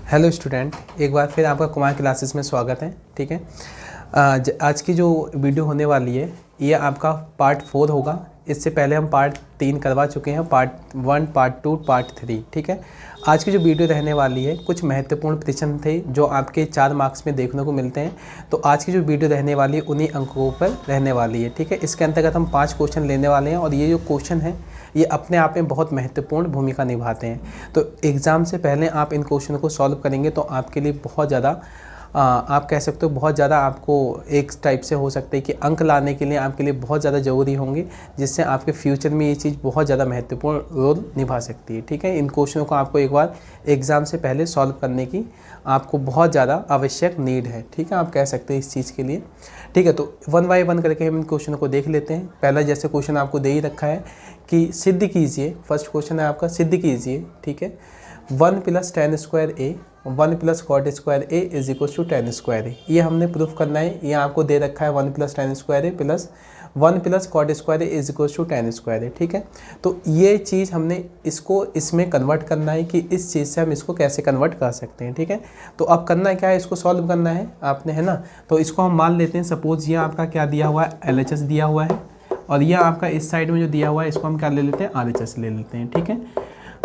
Hello student, एक बार फिर आपका कुमार क्लासेस में स्वागत है। ठीक है, आज की जो वीडियो होने वाली है ये आपका पार्ट 4 होगा। इससे पहले हम पार्ट 3 करवा चुके हैं, पार्ट 1, पार्ट 2, पार्ट 3। ठीक है, आज की जो वीडियो रहने वाली है कुछ महत्वपूर्ण प्रश्न थे जो आपके 4 मार्क्स में देखने को मिलते हैं। तो आज की जो वीडियो रहने वाली है उन्हीं अंकों पर रहने वाली है। ठीक है, इसके अंतर्गत हम 5 क्वेश्चन लेने वाले हैं और ये जो क्वेश्चन है ये अपने आप में बहुत महत्वपूर्ण भूमिका निभाते हैं। तो एग्ज़ाम से पहले आप इन क्वेश्चन को सॉल्व करेंगे तो आपके लिए बहुत ज़्यादा आप कह सकते हो बहुत ज़्यादा आपको एक टाइप से हो सकता है कि अंक लाने के लिए आपके लिए बहुत ज़्यादा ज़रूरी होंगे, जिससे आपके फ्यूचर में ये चीज़ बहुत ज़्यादा महत्वपूर्ण रोल निभा सकती है। ठीक है, इन क्वेश्चनों को आपको एक बार एग्ज़ाम से पहले सॉल्व करने की आपको बहुत ज़्यादा आवश्यक नीड है। ठीक है, आप कह सकते हैं इस चीज़ के लिए। ठीक है, तो 1 बाय 1 करके हम इन क्वेश्चनों को देख लेते हैं। पहला जैसे क्वेश्चन आपको दे ही रखा है कि सिद्ध कीजिए, फर्स्ट क्वेश्चन है आपका, सिद्ध कीजिए। ठीक है, 1 + tan square a 1 + cot square a = tan square a। ये हमने प्रूफ करना है। ये आपको दे रखा है 1 + tan square a + 1 + cot square a = tan square a। ठीक है, तो ये चीज़ हमने इसको इसमें कन्वर्ट करना है कि इस चीज़ से हम इसको कैसे कन्वर्ट कर सकते हैं। ठीक है, तो अब करना क्या है, इसको सॉल्व करना है आपने, है ना। तो इसको हम मान लेते हैं, सपोज ये आपका क्या दिया हुआ है, LHS दिया हुआ है, और यह आपका इस साइड में जो दिया हुआ है इसको हम क्या ले लेते हैं, RHS ले लेते हैं। ठीक है,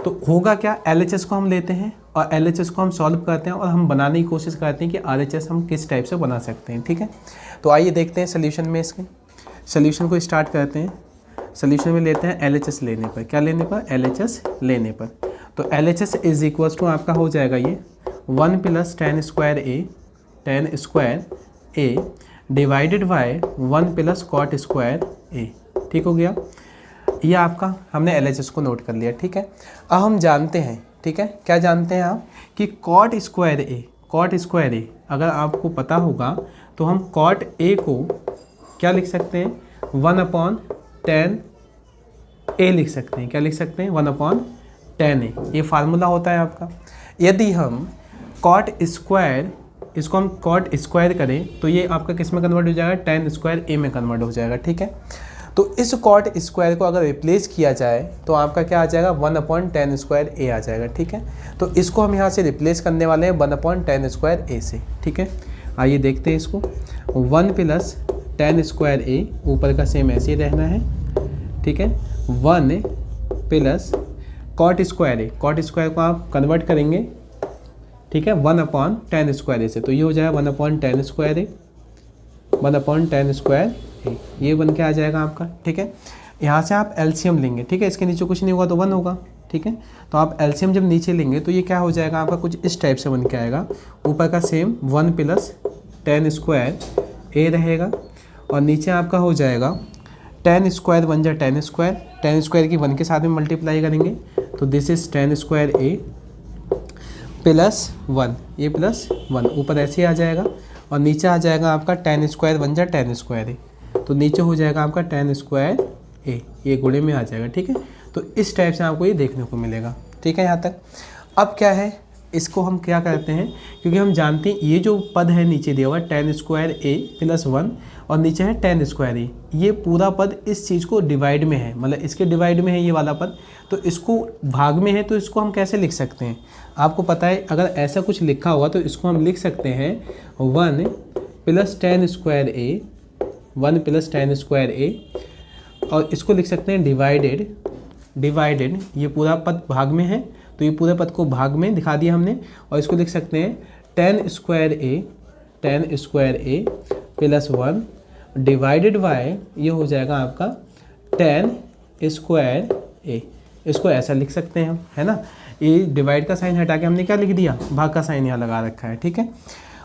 तो होगा क्या, LHS को हम लेते हैं और LHS को हम सॉल्व करते हैं और हम बनाने की कोशिश करते हैं कि RHS हम किस टाइप से बना सकते हैं। ठीक है, तो आइए देखते हैं सोल्यूशन में, इसके सोल्यूशन को स्टार्ट करते हैं। सोल्यूशन में लेते हैं LHS लेने पर, क्या लेने पर, LHS लेने पर। तो LHS = आपका हो जाएगा ये 1 + tan square a divided by 1 + cot square a। ठीक हो गया, ये आपका हमने LHS को नोट कर लिया। ठीक है, अब हम जानते हैं, ठीक है, क्या जानते हैं आप कि cot स्क्वायर a अगर आपको पता होगा तो हम cot a को क्या लिख सकते हैं, 1/tan a लिख सकते हैं। क्या लिख सकते हैं, 1/tan a। ये फार्मूला होता है आपका। यदि हम cot स्क्वायर, इसको हम cot स्क्वायर करें तो ये आपका किस में कन्वर्ट हो जाएगा, tan स्क्वायर a में कन्वर्ट हो जाएगा। ठीक है, तो इस cot स्क्वायर को अगर रिप्लेस किया जाए तो आपका क्या आ जाएगा, 1/tan स्क्वायर a आ जाएगा। ठीक है, तो इसको हम यहाँ से रिप्लेस करने वाले हैं 1/tan स्क्वायर a से। ठीक है, आइए देखते हैं इसको। 1 + tan स्क्वायर a, ऊपर का सेम ऐसे ही रहना है। ठीक है, 1 + cot स्क्वायर को आप कन्वर्ट करेंगे, ठीक है, 1/tan स्क्वायर a से, तो ये हो जाएगा 1/tan square a, 1/tan square a, ये बन के आ जाएगा आपका। ठीक है, यहाँ से आप LCM लेंगे। ठीक है, इसके नीचे कुछ नहीं होगा तो 1 होगा। ठीक है, तो आप LCM जब नीचे लेंगे तो ये क्या हो जाएगा आपका, कुछ इस टाइप से बन के आएगा। ऊपर का सेम 1 + tan स्क्वायर a रहेगा और नीचे आपका हो जाएगा tan स्क्वायर बन जाए tan स्क्वायर की 1 के साथ में मल्टीप्लाई करेंगे तो this is tan square a + 1, ये +1 ऊपर ऐसे ही आ जाएगा और नीचे आ जाएगा आपका tan स्क्वायर बन जाए tan स्क्वायर a, तो नीचे हो जाएगा आपका tan स्क्वायर a, ये गुणे में आ जाएगा। ठीक है, तो इस टाइप से आपको ये देखने को मिलेगा। ठीक है, यहाँ तक। अब क्या है, इसको हम क्या करते हैं, क्योंकि हम जानते हैं ये जो पद है नीचे दिया हुआ है tan स्क्वायर a + 1 और नीचे है tan स्क्वायर a, ये पूरा पद इस चीज़ को डिवाइड में है, मतलब इसके डिवाइड में है ये वाला पद, तो इसको भाग में है, तो इसको हम कैसे लिख सकते हैं, आपको पता है। अगर ऐसा कुछ लिखा हुआ तो इसको हम लिख सकते हैं 1 + tan square a, 1 + tan square a, और इसको लिख सकते हैं डिवाइडेड, ये पूरा पद भाग में है तो ये पूरे पद को भाग में दिखा दिया हमने, और इसको लिख सकते हैं tan square a + 1 divided by, ये हो जाएगा आपका tan स्क्वायर a। इसको ऐसा लिख सकते हैं हम, है ना। ये डिवाइड का साइन हटा के हमने क्या लिख दिया, भाग का साइन यहाँ लगा रखा है। ठीक है,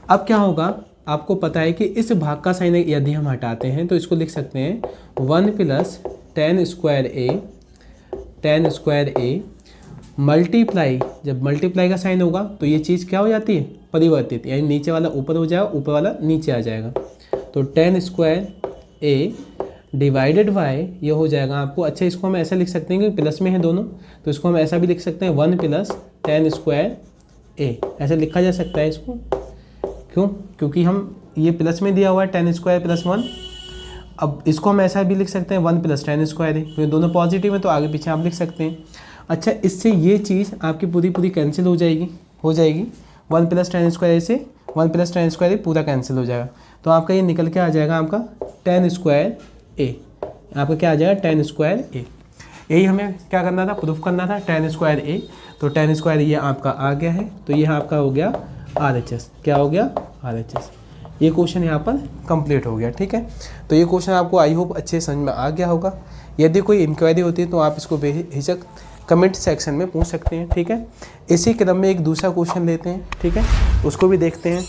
अब क्या होगा, आपको पता है कि इस भाग का साइन यदि हम हटाते हैं तो इसको लिख सकते हैं 1 + tan स्क्वायर a मल्टीप्लाई, जब मल्टीप्लाई का साइन होगा तो ये चीज़ क्या हो जाती है, परिवर्तित, यानी नीचे वाला ऊपर हो जाएगा, ऊपर वाला नीचे आ जाएगा। तो tan square a divided by, ये हो जाएगा आपको, अच्छा इसको हम ऐसा लिख सकते हैं कि प्लस में है दोनों, तो इसको हम ऐसा भी लिख सकते हैं 1 + tan स्क्वायर a, ऐसा लिखा जा सकता है इसको। क्यों, क्योंकि हम ये प्लस में दिया हुआ है tan स्क्वायर + 1, अब इसको हम ऐसा भी लिख सकते हैं 1 + tan स्क्वायर a, क्योंकि दोनों पॉजिटिव है तो आगे पीछे आप लिख सकते हैं। अच्छा, इससे ये चीज़ आपकी पूरी कैंसिल हो जाएगी, वन प्लस टेन स्क्वायर ए से वन प्लस टेन स्क्वायर ए पूरा कैंसिल हो जाएगा, तो आपका ये निकल के आ जाएगा आपका टेन स्क्वायर ए, आपका क्या आ जाएगा टेन स्क्वायर ए। यही हमें क्या करना था, प्रूफ करना था टेन स्क्वायर ए, तो टेन स्क्वायर ये आपका आ गया है, तो ये आपका हो गया RHS। क्या हो गया RHS। ये क्वेश्चन यहाँ पर कंप्लीट हो गया। ठीक है, तो ये क्वेश्चन आपको आई होप अच्छे समझ में आ गया होगा। यदि कोई इंक्वायरी होती है तो आप इसको बेहिचक कमेंट सेक्शन में पूछ सकते हैं। ठीक है, इसी क्रम में एक दूसरा क्वेश्चन लेते हैं, ठीक है, उसको भी देखते हैं।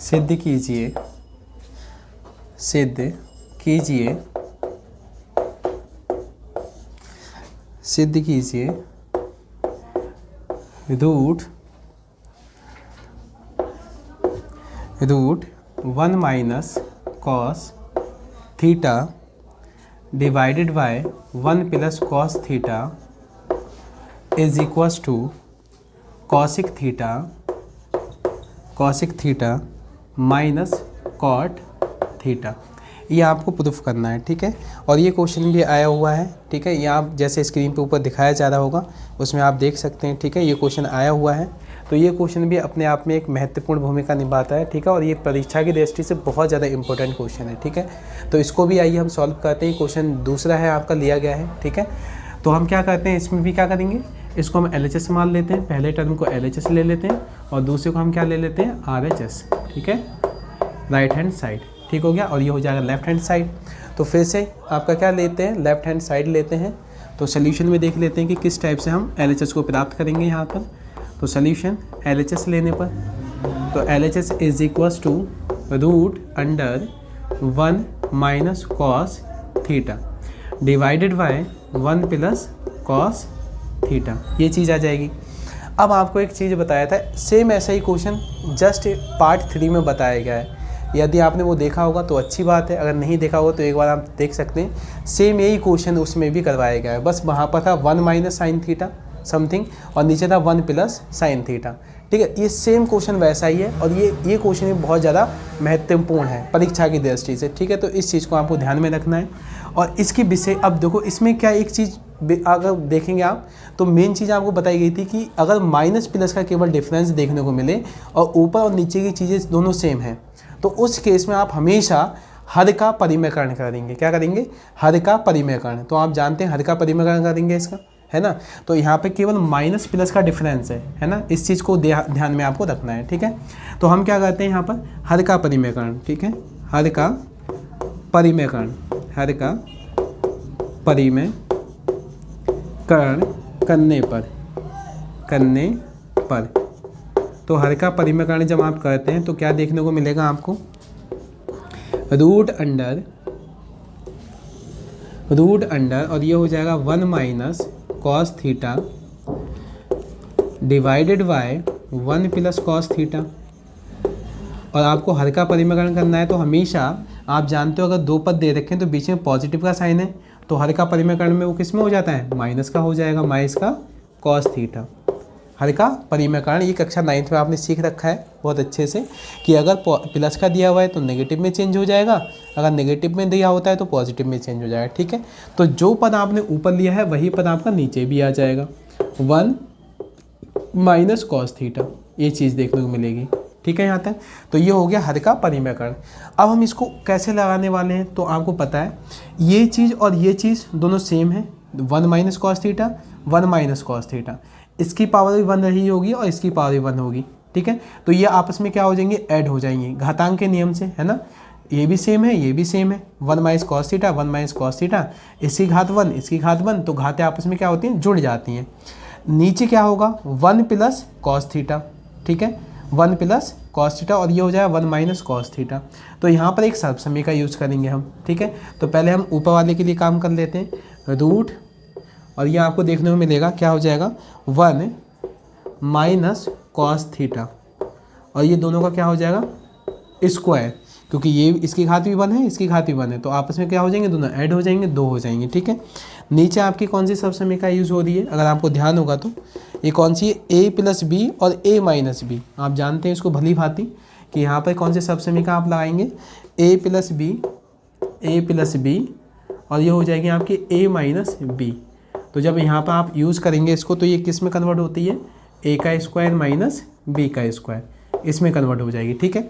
सिद्ध कीजिए, सिद्ध कीजिए, सिद्ध कीजिए root 1 minus cos theta divided by 1 plus cos theta is equals to cosec theta minus cot theta. ये आपको प्रूफ करना है। ठीक है, और ये क्वेश्चन भी आया हुआ है। ठीक है, ये आप जैसे स्क्रीन पे ऊपर दिखाया जा रहा होगा उसमें आप देख सकते हैं। ठीक है, ये क्वेश्चन आया हुआ है, तो ये क्वेश्चन भी अपने आप में एक महत्वपूर्ण भूमिका निभाता है। ठीक है, और ये परीक्षा की दृष्टि से बहुत ज़्यादा इंपॉर्टेंट क्वेश्चन है। ठीक है, तो इसको भी आइए हम सॉल्व करते हैं। क्वेश्चन दूसरा है आपका लिया गया है। ठीक है, तो हम क्या करते हैं, इसमें भी क्या करेंगे, इसको हम LHS मान लेते हैं, पहले टर्म को LHS ले लेते हैं और दूसरे को हम क्या ले लेते हैं RHS। ठीक है, राइट हैंड साइड। ठीक हो गया, और ये हो जाएगा लेफ्ट हैंड साइड। तो फिर से आपका क्या लेते हैं, लेफ्ट हैंड साइड लेते हैं। तो सोल्यूशन में देख लेते हैं कि किस टाइप से हम LHS को प्राप्त करेंगे यहाँ पर। तो सोल्यूशन LHS लेने पर, तो LHS is equals to root under 1 minus cos theta divided by 1 plus cos theta, ये चीज़ आ जाएगी। अब आपको एक चीज़ बताया था, सेम ऐसा ही क्वेश्चन जस्ट पार्ट 3 में बताया गया है। यदि आपने वो देखा होगा तो अच्छी बात है, अगर नहीं देखा होगा तो एक बार आप देख सकते हैं। सेम यही क्वेश्चन उसमें भी करवाया गया है, बस वहाँ पर था 1 माइनस साइन थीटा समथिंग और नीचे था 1 प्लस साइन थीटा। ठीक है, ये सेम क्वेश्चन वैसा ही है, और ये क्वेश्चन भी बहुत ज़्यादा महत्वपूर्ण है परीक्षा की दृष्टि से। ठीक है, तो इस चीज़ को आपको ध्यान में रखना है। और इसकी विषय, अब देखो इसमें क्या एक चीज़ अगर देखेंगे आप तो मेन चीज़ आपको बताई गई थी कि अगर माइनस प्लस का केवल डिफरेंस देखने को मिले और ऊपर और नीचे की चीज़ें दोनों सेम हैं, तो उस केस में आप हमेशा हर का परिमेयकरण करेंगे। क्या करेंगे, हर का परिमेयकरण। तो आप जानते हैं हर का परिमेयकरण करेंगे इसका, है ना। तो यहाँ पे केवल माइनस प्लस का डिफरेंस है ना, इस चीज़ को ध्यान में आपको रखना है। ठीक है, तो हम क्या करते हैं यहाँ पर हर का परिमेयकरण। ठीक है, हर का परिमेयकरण, हर का परिमेयकरण करने पर तो हर का परिमेयकरण जब आप करते हैं तो क्या देखने को मिलेगा आपको, रूट अंडर और ये हो जाएगा 1 minus cos theta divided by 1 plus cos theta. और आपको हर का परिमेयकरण करना है तो हमेशा आप जानते हो अगर दो पद दे रखे हैं तो बीच में पॉजिटिव का साइन है, तो हर का परिमेयकरण में वो किस में हो जाता है, माइनस का हो जाएगा, माइनस का कॉस थीटा। हर का परिमेयकरण ये कक्षा 9th में आपने सीख रखा है बहुत अच्छे से कि अगर प्लस का दिया हुआ है तो नेगेटिव में चेंज हो जाएगा, अगर नेगेटिव में दिया होता है तो पॉजिटिव में चेंज हो जाएगा। ठीक है, तो जो पद आपने ऊपर लिया है वही पद आपका नीचे भी आ जाएगा, 1 माइनस कॉस थीटा, ये चीज़ देखने को मिलेगी। ठीक है यहाँ तक, तो ये हो गया हर का परिमेयकरण। अब हम इसको कैसे लगाने वाले हैं, तो आपको पता है ये चीज़ और ये चीज़ दोनों सेम है, 1 minus cos theta 1 minus cos theta, इसकी पावर भी 1 रही होगी और इसकी पावर भी 1 होगी। ठीक है, तो ये आपस में क्या हो जाएंगे, ऐड हो जाएंगे घातांक के नियम से, है ना। ये भी सेम है, ये भी सेम है, 1 minus cos theta 1 minus cos theta, इसकी घात 1 इसकी घात 1, तो घातें आपस में क्या होती हैं, जुड़ जाती हैं। नीचे क्या होगा, 1 प्लस कॉस थीटा। ठीक है, 1 प्लस कॉस थीटा और ये हो जाएगा 1 माइनस कॉस थीटा। तो यहाँ पर एक सर्वसमय का यूज़ करेंगे हम। ठीक है, तो पहले हम ऊपर वाले के लिए काम कर लेते हैं, रूट और ये आपको देखने को मिलेगा क्या हो जाएगा, 1 माइनस कॉस थीटा और ये दोनों का क्या हो जाएगा, स्क्वायर। क्योंकि ये इसकी घात भी 1 है, इसकी घात भी 1 है, तो आपस में क्या हो जाएंगे, दोनों ऐड हो जाएंगे, 2 हो जाएंगे, ठीक है। नीचे आपकी कौन सी सब समीकरण यूज़ हो रही है, अगर आपको ध्यान होगा तो ये कौन सी है, a प्लस बी और a माइनस बी। आप जानते हैं इसको भली भांति कि यहाँ पर कौन से सब समीकरण आप लगाएंगे, a प्लस बी और ये हो जाएगी आपकी a माइनस बी। तो जब यहाँ पर आप यूज़ करेंगे इसको तो ये किस में कन्वर्ट होती है, a का स्क्वायर माइनस b का स्क्वायर, इसमें कन्वर्ट हो जाएगी, ठीक है।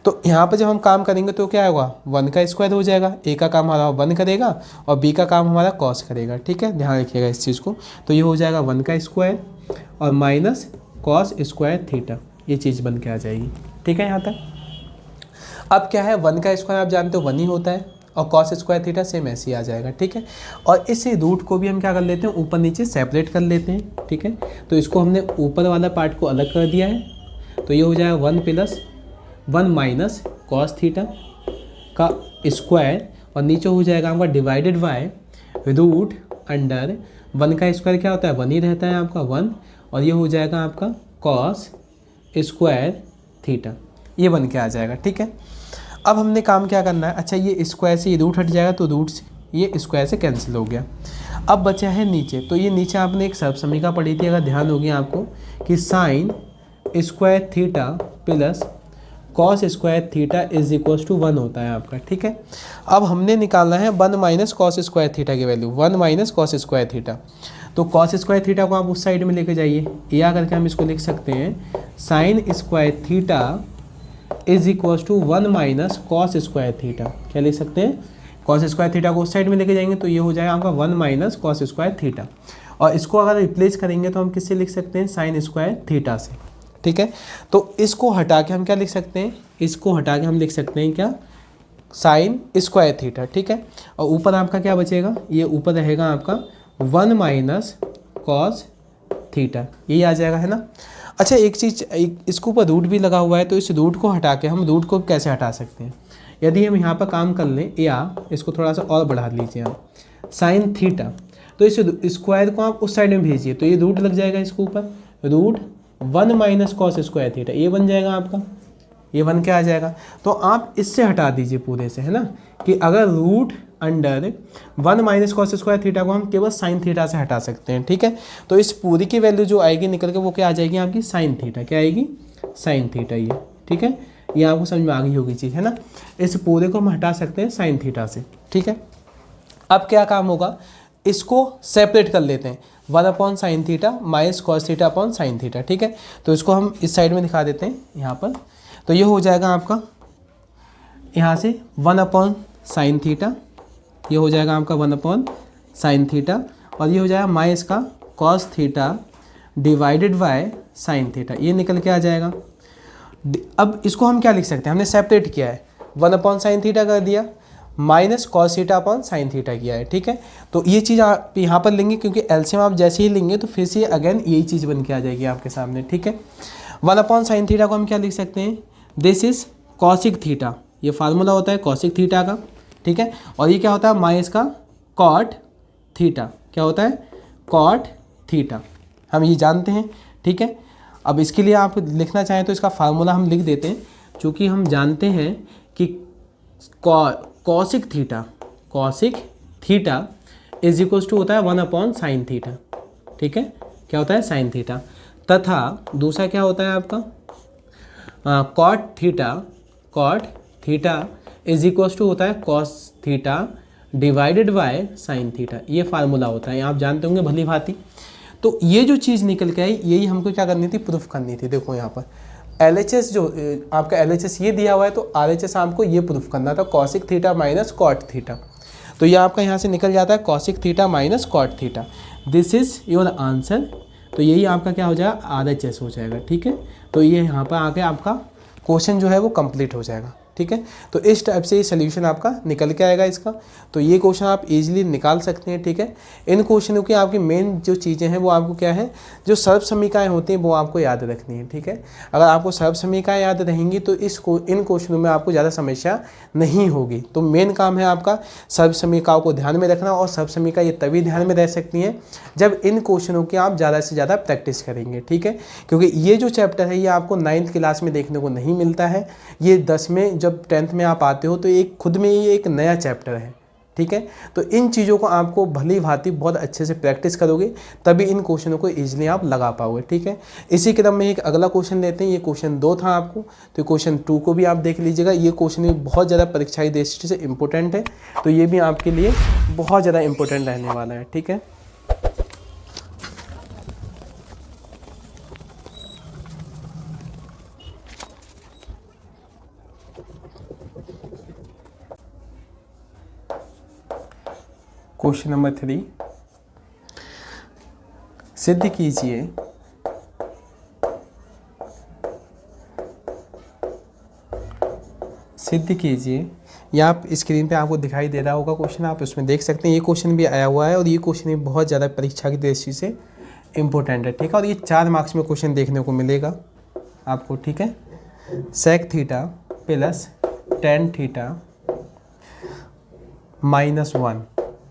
तो यहाँ पर जब हम काम करेंगे तो क्या होगा, 1 का स्क्वायर हो जाएगा, a का काम हमारा 1 करेगा और b का काम हमारा कॉस करेगा, ठीक है, ध्यान रखिएगा इस चीज़ को। तो ये हो जाएगा 1 का स्क्वायर और माइनस कॉस स्क्वायर थीटा, ये चीज़ बन के आ जाएगी, ठीक है यहाँ तक। अब क्या है, 1 का स्क्वायर आप जानते हो 1 ही होता है और कॉस स्क्वायर थीटा सेम ऐसे ही आ जाएगा, ठीक है। और इस रूट को भी हम क्या कर लेते हैं, ऊपर नीचे सेपरेट कर लेते हैं, ठीक है। तो इसको हमने ऊपर वाला पार्ट को अलग कर दिया है, तो ये हो जाएगा 1 प्लस 1 माइनस कॉस थीटा का स्क्वायर और नीचे हो जाएगा आपका डिवाइडेड बाय रूट अंडर 1 का स्क्वायर क्या होता है, 1 ही रहता है आपका 1, और ये हो जाएगा आपका कॉस स्क्वायर थीटा, ये बन के आ जाएगा, ठीक है। अब हमने काम क्या करना है, अच्छा ये स्क्वायर से ये रूट हट जाएगा तो रूट से ये स्क्वायर से कैंसिल हो गया। अब बचा है नीचे, तो ये नीचे आपने एक सब समीकरण पढ़ी थी, अगर ध्यान हो गया आपको, कि sine square theta plus cos square theta is equal to 1 होता है आपका, ठीक है। अब हमने निकालना है 1 माइनस कॉस स्क्वायर थीटा की value, 1 minus cos square theta. तो कॉस स्क्वायर थीटा को आप उस साइड में लेके जाइए, या करके हम इसको लिख सकते हैं sine square theta is equal to 1 minus cos square theta. क्या लिख सकते हैं, कॉस स्क्वायर थीटा को उस साइड में लेके जाएंगे तो ये हो जाएगा आपका 1 माइनस कॉस स्क्वायर थीटा, और इसको अगर रिप्लेस करेंगे तो हम किससे लिख सकते हैं, साइन स्क्वायर थीटा से, ठीक है। तो इसको हटा के हम क्या लिख सकते हैं, इसको हटा के हम लिख सकते हैं क्या, साइन स्क्वायर थीटा, ठीक है। और ऊपर आपका क्या बचेगा, ये ऊपर रहेगा आपका 1 माइनस कॉस थीटा, यही आ जाएगा, है ना। अच्छा एक चीज़, इसके ऊपर रूट भी लगा हुआ है, तो इस रूट को हटा के हम रूट को कैसे हटा सकते हैं, यदि हम यहाँ पर काम कर लें, या इसको थोड़ा सा और बढ़ा लीजिए आप, साइन थीटा, तो इस स्क्वायर को आप उस साइड में भेजिए, तो ये रूट लग जाएगा इसके ऊपर, root 1 minus cos square theta, ये बन जाएगा आपका, ये बन के आ जाएगा। तो आप इससे हटा दीजिए पूरे से, है ना, कि अगर root under 1 minus cos square theta को हम केवल साइन थीटा से हटा सकते हैं, ठीक है। तो इस पूरी की वैल्यू जो आएगी निकल के वो क्या आ जाएगी आपकी, साइन थीटा, क्या आएगी, साइन थीटा, ये ठीक है, ये आपको समझ में आ गई होगी चीज़, है ना। इस पूरे को हम हटा सकते हैं साइन थीटा से, ठीक है। अब क्या काम होगा, इसको सेपरेट कर लेते हैं, 1 upon sine theta minus cos theta upon sine theta, ठीक है। तो इसको हम इस साइड में दिखा देते हैं यहाँ पर, तो ये हो जाएगा आपका यहाँ से 1 अपॉन साइन थीटा, ये हो जाएगा आपका 1 अपॉन साइन थीटा, और ये हो जाएगा माइनस का cos theta divided by sine theta, ये निकल के आ जाएगा। अब इसको हम क्या लिख सकते हैं, हमने सेपरेट किया है, 1 अपॉन साइन थीटा कर दिया, minus cos theta upon sine theta किया है, ठीक है। तो ये चीज़ आप यहाँ पर लेंगे, क्योंकि एलसीएम आप जैसे ही लेंगे तो फिर से अगेन यही चीज़ बन के आ जाएगी आपके सामने, ठीक है। 1 अपॉन साइन थीटा को हम क्या लिख सकते हैं, दिस इज कॉसिक थीटा, ये फार्मूला होता है कॉसिक थीटा का, ठीक है। और ये क्या होता है, माइनस का कॉट थीटा, क्या होता है, कॉट थीटा, हम ये जानते हैं, ठीक है। अब इसके लिए आप लिखना चाहें तो इसका फार्मूला हम लिख देते हैं, चूँकि हम जानते हैं कि cosec theta is equal to होता है 1 अपॉन साइन थीटा, ठीक है, क्या होता है, साइन थीटा, तथा दूसरा क्या होता है आपका cot theta is equal to होता है cos theta divided by sine theta, ये फार्मूला होता है, आप जानते होंगे भली भांति। तो ये जो चीज़ निकल के आई, यही हमको क्या करनी थी, प्रूफ करनी थी। देखो यहाँ पर LHS जो आपका LHS ये दिया हुआ है, तो RHS आपको ये प्रूफ करना था, cosec theta minus cot theta, तो ये आपका यहाँ से निकल जाता है cosec theta minus cot theta, this is your answer. तो यही आपका क्या हो जाएगा, RHS हो जाएगा, ठीक है। तो ये यहाँ पर आके आपका क्वेश्चन जो है वो कंप्लीट हो जाएगा, ठीक है। तो इस टाइप से ये सोल्यूशन आपका निकल के आएगा इसका, तो ये क्वेश्चन आप इजीली निकाल सकते हैं, ठीक है। इन क्वेश्चनों की आपकी मेन जो चीज़ें हैं वो आपको क्या है, जो सर्व समीकरण होती हैं वो आपको याद रखनी है, ठीक है। अगर आपको सर्व समीकरण याद रहेंगी तो इन क्वेश्चनों में आपको ज़्यादा समस्या नहीं होगी। तो मेन काम है आपका सर्व समीकरणों को ध्यान में रखना, और सर्व समीकरण ये तभी ध्यान में रह सकती हैं जब इन क्वेश्चनों की आप ज़्यादा से ज़्यादा प्रैक्टिस करेंगे, ठीक है। क्योंकि ये जो चैप्टर है ये आपको 9th क्लास में देखने को नहीं मिलता है, ये 10 में जब जब 10th में आप आते हो तो एक खुद में ही एक नया चैप्टर है, ठीक है। तो इन चीज़ों को आपको भली भांति बहुत अच्छे से प्रैक्टिस करोगे तभी इन क्वेश्चनों को ईजिली आप लगा पाओगे, ठीक है। इसी क्रम में एक अगला क्वेश्चन लेते हैं। ये क्वेश्चन 2 था आपको, तो क्वेश्चन 2 को भी आप देख लीजिएगा। ये क्वेश्चन भी बहुत ज़्यादा परीक्षा की दृष्टि से इम्पोर्टेंट है, तो ये भी आपके लिए बहुत ज़्यादा इम्पोर्टेंट रहने वाला है, ठीक है। क्वेश्चन नंबर 3, सिद्ध कीजिए या आप स्क्रीन पे आपको दिखाई दे रहा होगा क्वेश्चन, आप उसमें देख सकते हैं। ये क्वेश्चन भी आया हुआ है और ये क्वेश्चन भी बहुत ज़्यादा परीक्षा की दृष्टि से इम्पोर्टेंट है, ठीक है। और ये 4 मार्क्स में क्वेश्चन देखने को मिलेगा आपको, ठीक है। Sec theta plus tan theta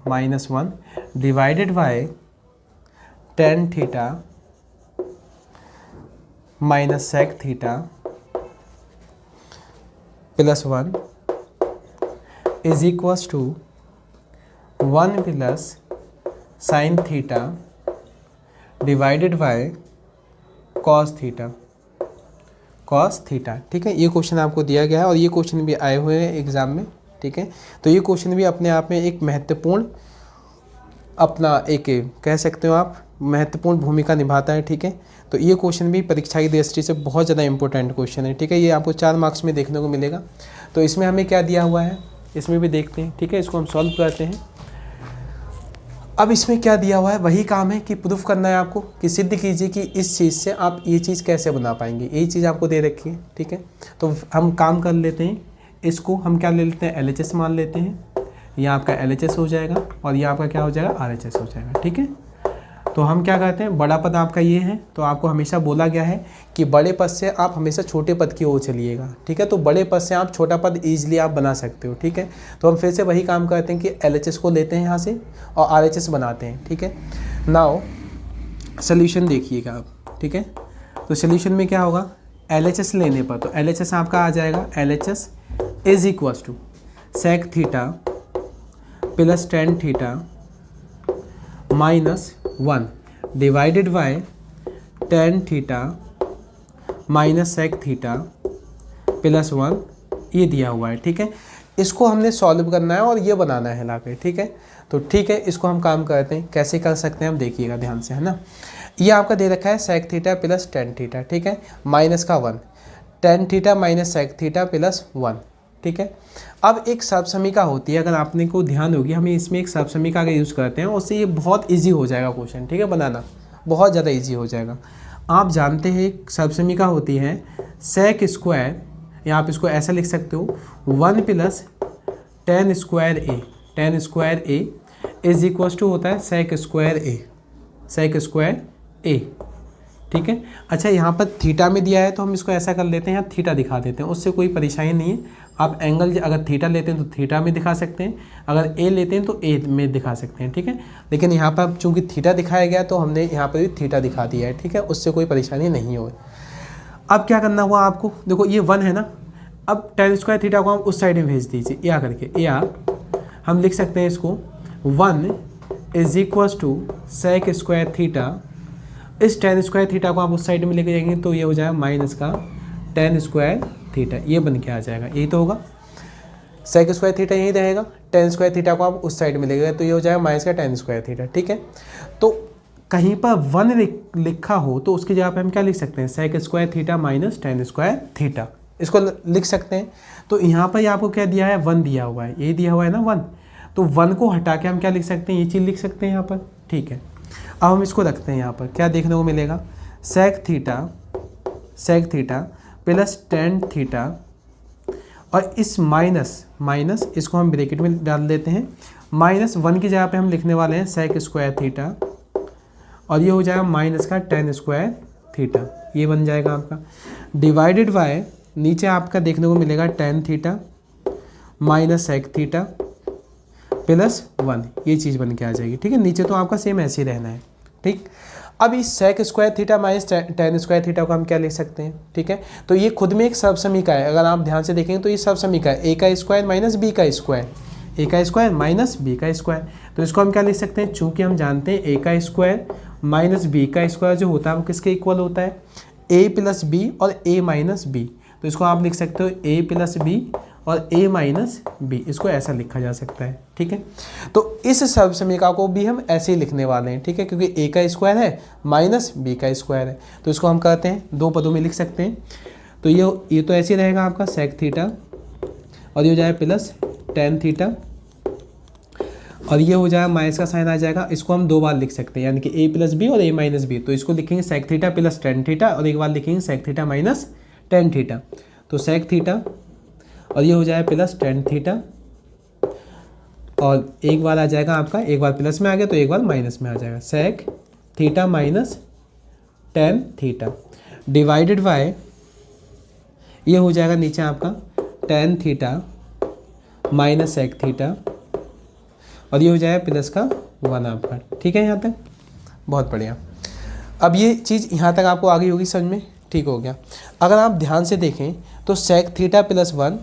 -1 divided by tan theta minus sec theta plus 1 is equals to 1 plus sine theta divided by cos theta, ठीक है। ये क्वेश्चन आपको दिया गया है और ये क्वेश्चन भी आए हुए हैं एग्ज़ाम में, ठीक है। तो ये क्वेश्चन भी अपने आप में एक महत्वपूर्ण अपना एक कह सकते हो आप महत्वपूर्ण भूमिका निभाता है, ठीक है। तो ये क्वेश्चन भी परीक्षा की दृष्टि से बहुत ज़्यादा इंपॉर्टेंट क्वेश्चन है, ठीक है। ये आपको 4 मार्क्स में देखने को मिलेगा। तो इसमें हमें क्या दिया हुआ है इसमें भी देखते हैं, ठीक है। इसको हम सॉल्व करते हैं। अब इसमें क्या दिया हुआ है, वही काम है कि प्रूफ करना है आपको कि सिद्ध कीजिए कि इस चीज़ से आप ये चीज़ कैसे बना पाएंगे। यही चीज़ आपको दे रखी है, ठीक है। तो हम काम कर लेते हैं। इसको हम क्या ले लेते हैं, LHS मान लेते हैं। यह आपका LHS हो जाएगा और यह आपका क्या हो जाएगा, RHS हो जाएगा, ठीक है। तो हम क्या कहते हैं, बड़ा पद आपका ये है, तो आपको हमेशा बोला गया है कि बड़े पद से आप हमेशा छोटे पद की ओर चलिएगा, ठीक है। तो बड़े पद से आप छोटा पद ईजिली आप बना सकते हो, ठीक है। तो हम फिर से वही काम करते हैं कि LHS को लेते हैं यहाँ से और RHS बनाते हैं, ठीक है। नाउ सोल्यूशन देखिएगा आप, ठीक है। तो सोल्यूशन में क्या होगा, LHS लेने पर तो LHS आपका आ जाएगा, LHS is equals to sec theta plus tan theta -1 divided by tan theta minus sec theta plus 1, ये दिया हुआ है, ठीक है। इसको हमने सॉल्व करना है और ये बनाना है लाके, ठीक है। तो ठीक है, इसको हम काम करते हैं। कैसे कर सकते हैं हम देखिएगा ध्यान से, है ना। ये आपका दे रखा है sec theta plus tan theta, ठीक है, माइनस का 1, tan theta minus sec theta plus 1, ठीक है। अब एक सर्वसमीका होती है, अगर आपने को ध्यान होगी, हमें इसमें एक सर्वसमीका का यूज़ करते हैं, उससे ये बहुत इजी हो जाएगा क्वेश्चन, ठीक है, बनाना बहुत ज़्यादा इजी हो जाएगा। आप जानते हैं एक सर्वसमीका होती है सेक स्क्वायर, या आप इसको ऐसा लिख सकते हो 1 plus tan square A is equals to होता है सेक स्क्वायर ए, ठीक है। अच्छा, यहाँ पर थीटा में दिया है तो हम इसको ऐसा कर लेते हैं, यहाँ थीटा दिखा देते हैं, उससे कोई परेशानी नहीं है। आप एंगल अगर थीटा लेते हैं तो थीटा में दिखा सकते हैं, अगर ए लेते हैं तो ए में दिखा सकते हैं, ठीक है। लेकिन यहाँ पर चूँकि थीटा दिखाया गया तो हमने यहाँ पर भी थीटा दिखा दिया है, ठीक है, उससे कोई परेशानी नहीं हो। अब क्या करना हुआ आपको, देखो ये 1 है ना, अब टेन स्क्वायर थीटा को हम उस साइड में भेज दीजिए या करके, या हम लिख सकते हैं इसको 1 is equals to sec square theta. इस टेन स्क्वायर थीटा को आप उस साइड में लेके जाएंगे तो ये हो जाएगा माइनस का टेन स्क्वायर थीटा, ये बन के आ जाएगा, यही तो होगा। सेक स्क्वायर थीटा यही रहेगा, टेन स्क्वायर थीटा को आप उस साइड में ले गए तो ये हो जाएगा माइनस का टेन स्क्वायर थीटा, ठीक है। तो कहीं पर 1 लिखा हो तो उसकी जगह पे हम क्या लिख सकते हैं, sec square theta minus tan square theta, इसको लिख सकते हैं। तो यहाँ पर आपको क्या दिया है, 1 दिया हुआ है, ये दिया हुआ है ना 1, तो 1 को हटा के हम क्या लिख सकते हैं, ये चीज़ लिख सकते हैं यहाँ पर, ठीक है। अब हम इसको रखते हैं यहाँ पर, क्या देखने को मिलेगा, sec theta plus tan theta, और इस माइनस इसको हम ब्रैकेट में डाल देते हैं, -1 की जगह पे हम लिखने वाले हैं सेक स्क्वायर थीटा, और ये हो जाएगा माइनस का टेन स्क्वायर थीटा, ये बन जाएगा आपका, डिवाइडेड बाय नीचे आपका देखने को मिलेगा tan theta minus sec theta plus 1, ये चीज़ बन के आ जाएगी, ठीक है। नीचे तो आपका सेम ऐसे ही रहना है, ठीक। अब इस sec square theta minus tan square theta को हम क्या लिख सकते हैं, ठीक है। तो ये खुद में एक सर्वसमीका है, अगर आप ध्यान से देखेंगे तो ये सर्वसमीका है, ए का स्क्वायर माइनस बी का स्क्वायर, ए का स्क्वायर माइनस बी का स्क्वायर। तो इसको हम क्या लिख सकते हैं, चूंकि हम जानते हैं ए का स्क्वायर माइनस बी का स्क्वायर जो होता है वो किसके इक्वल होता है, ए प्लस बी और ए माइनस बी। तो इसको आप लिख सकते हो ए प्लस बी और ए माइनस बी, इसको ऐसा लिखा जा सकता है, ठीक है। तो इस सर्वसमीका को भी हम ऐसे ही लिखने वाले हैं, ठीक है, क्योंकि ए का स्क्वायर है माइनस बी का स्क्वायर है। तो इसको हम कहते हैं दो पदों में लिख सकते हैं। तो ये तो ऐसे रहेगा आपका सेक थीटा, और ये हो जाएगा प्लस टेन थीटा, और ये हो जाएगा माइनस का साइन आ जाएगा। इसको हम दो बार लिख सकते हैं, यानी कि ए प्लस बी और ए माइनस बी। तो इसको लिखेंगे sec theta plus tan theta, और एक बार लिखेंगे sec theta minus tan theta. तो सेक थीटा और ये हो जाएगा प्लस टेन थीटा, और एक बार आ जाएगा आपका, एक बार प्लस में आ गया तो एक बार माइनस में आ जाएगा, sec theta minus tan theta divided by ये हो जाएगा नीचे आपका tan theta minus sec theta, और ये हो जाएगा प्लस का वन आपका, ठीक है। यहाँ तक बहुत बढ़िया। अब ये चीज़ यहाँ तक आपको आ गई होगी समझ में, ठीक हो गया। अगर आप ध्यान से देखें तो sec theta plus one,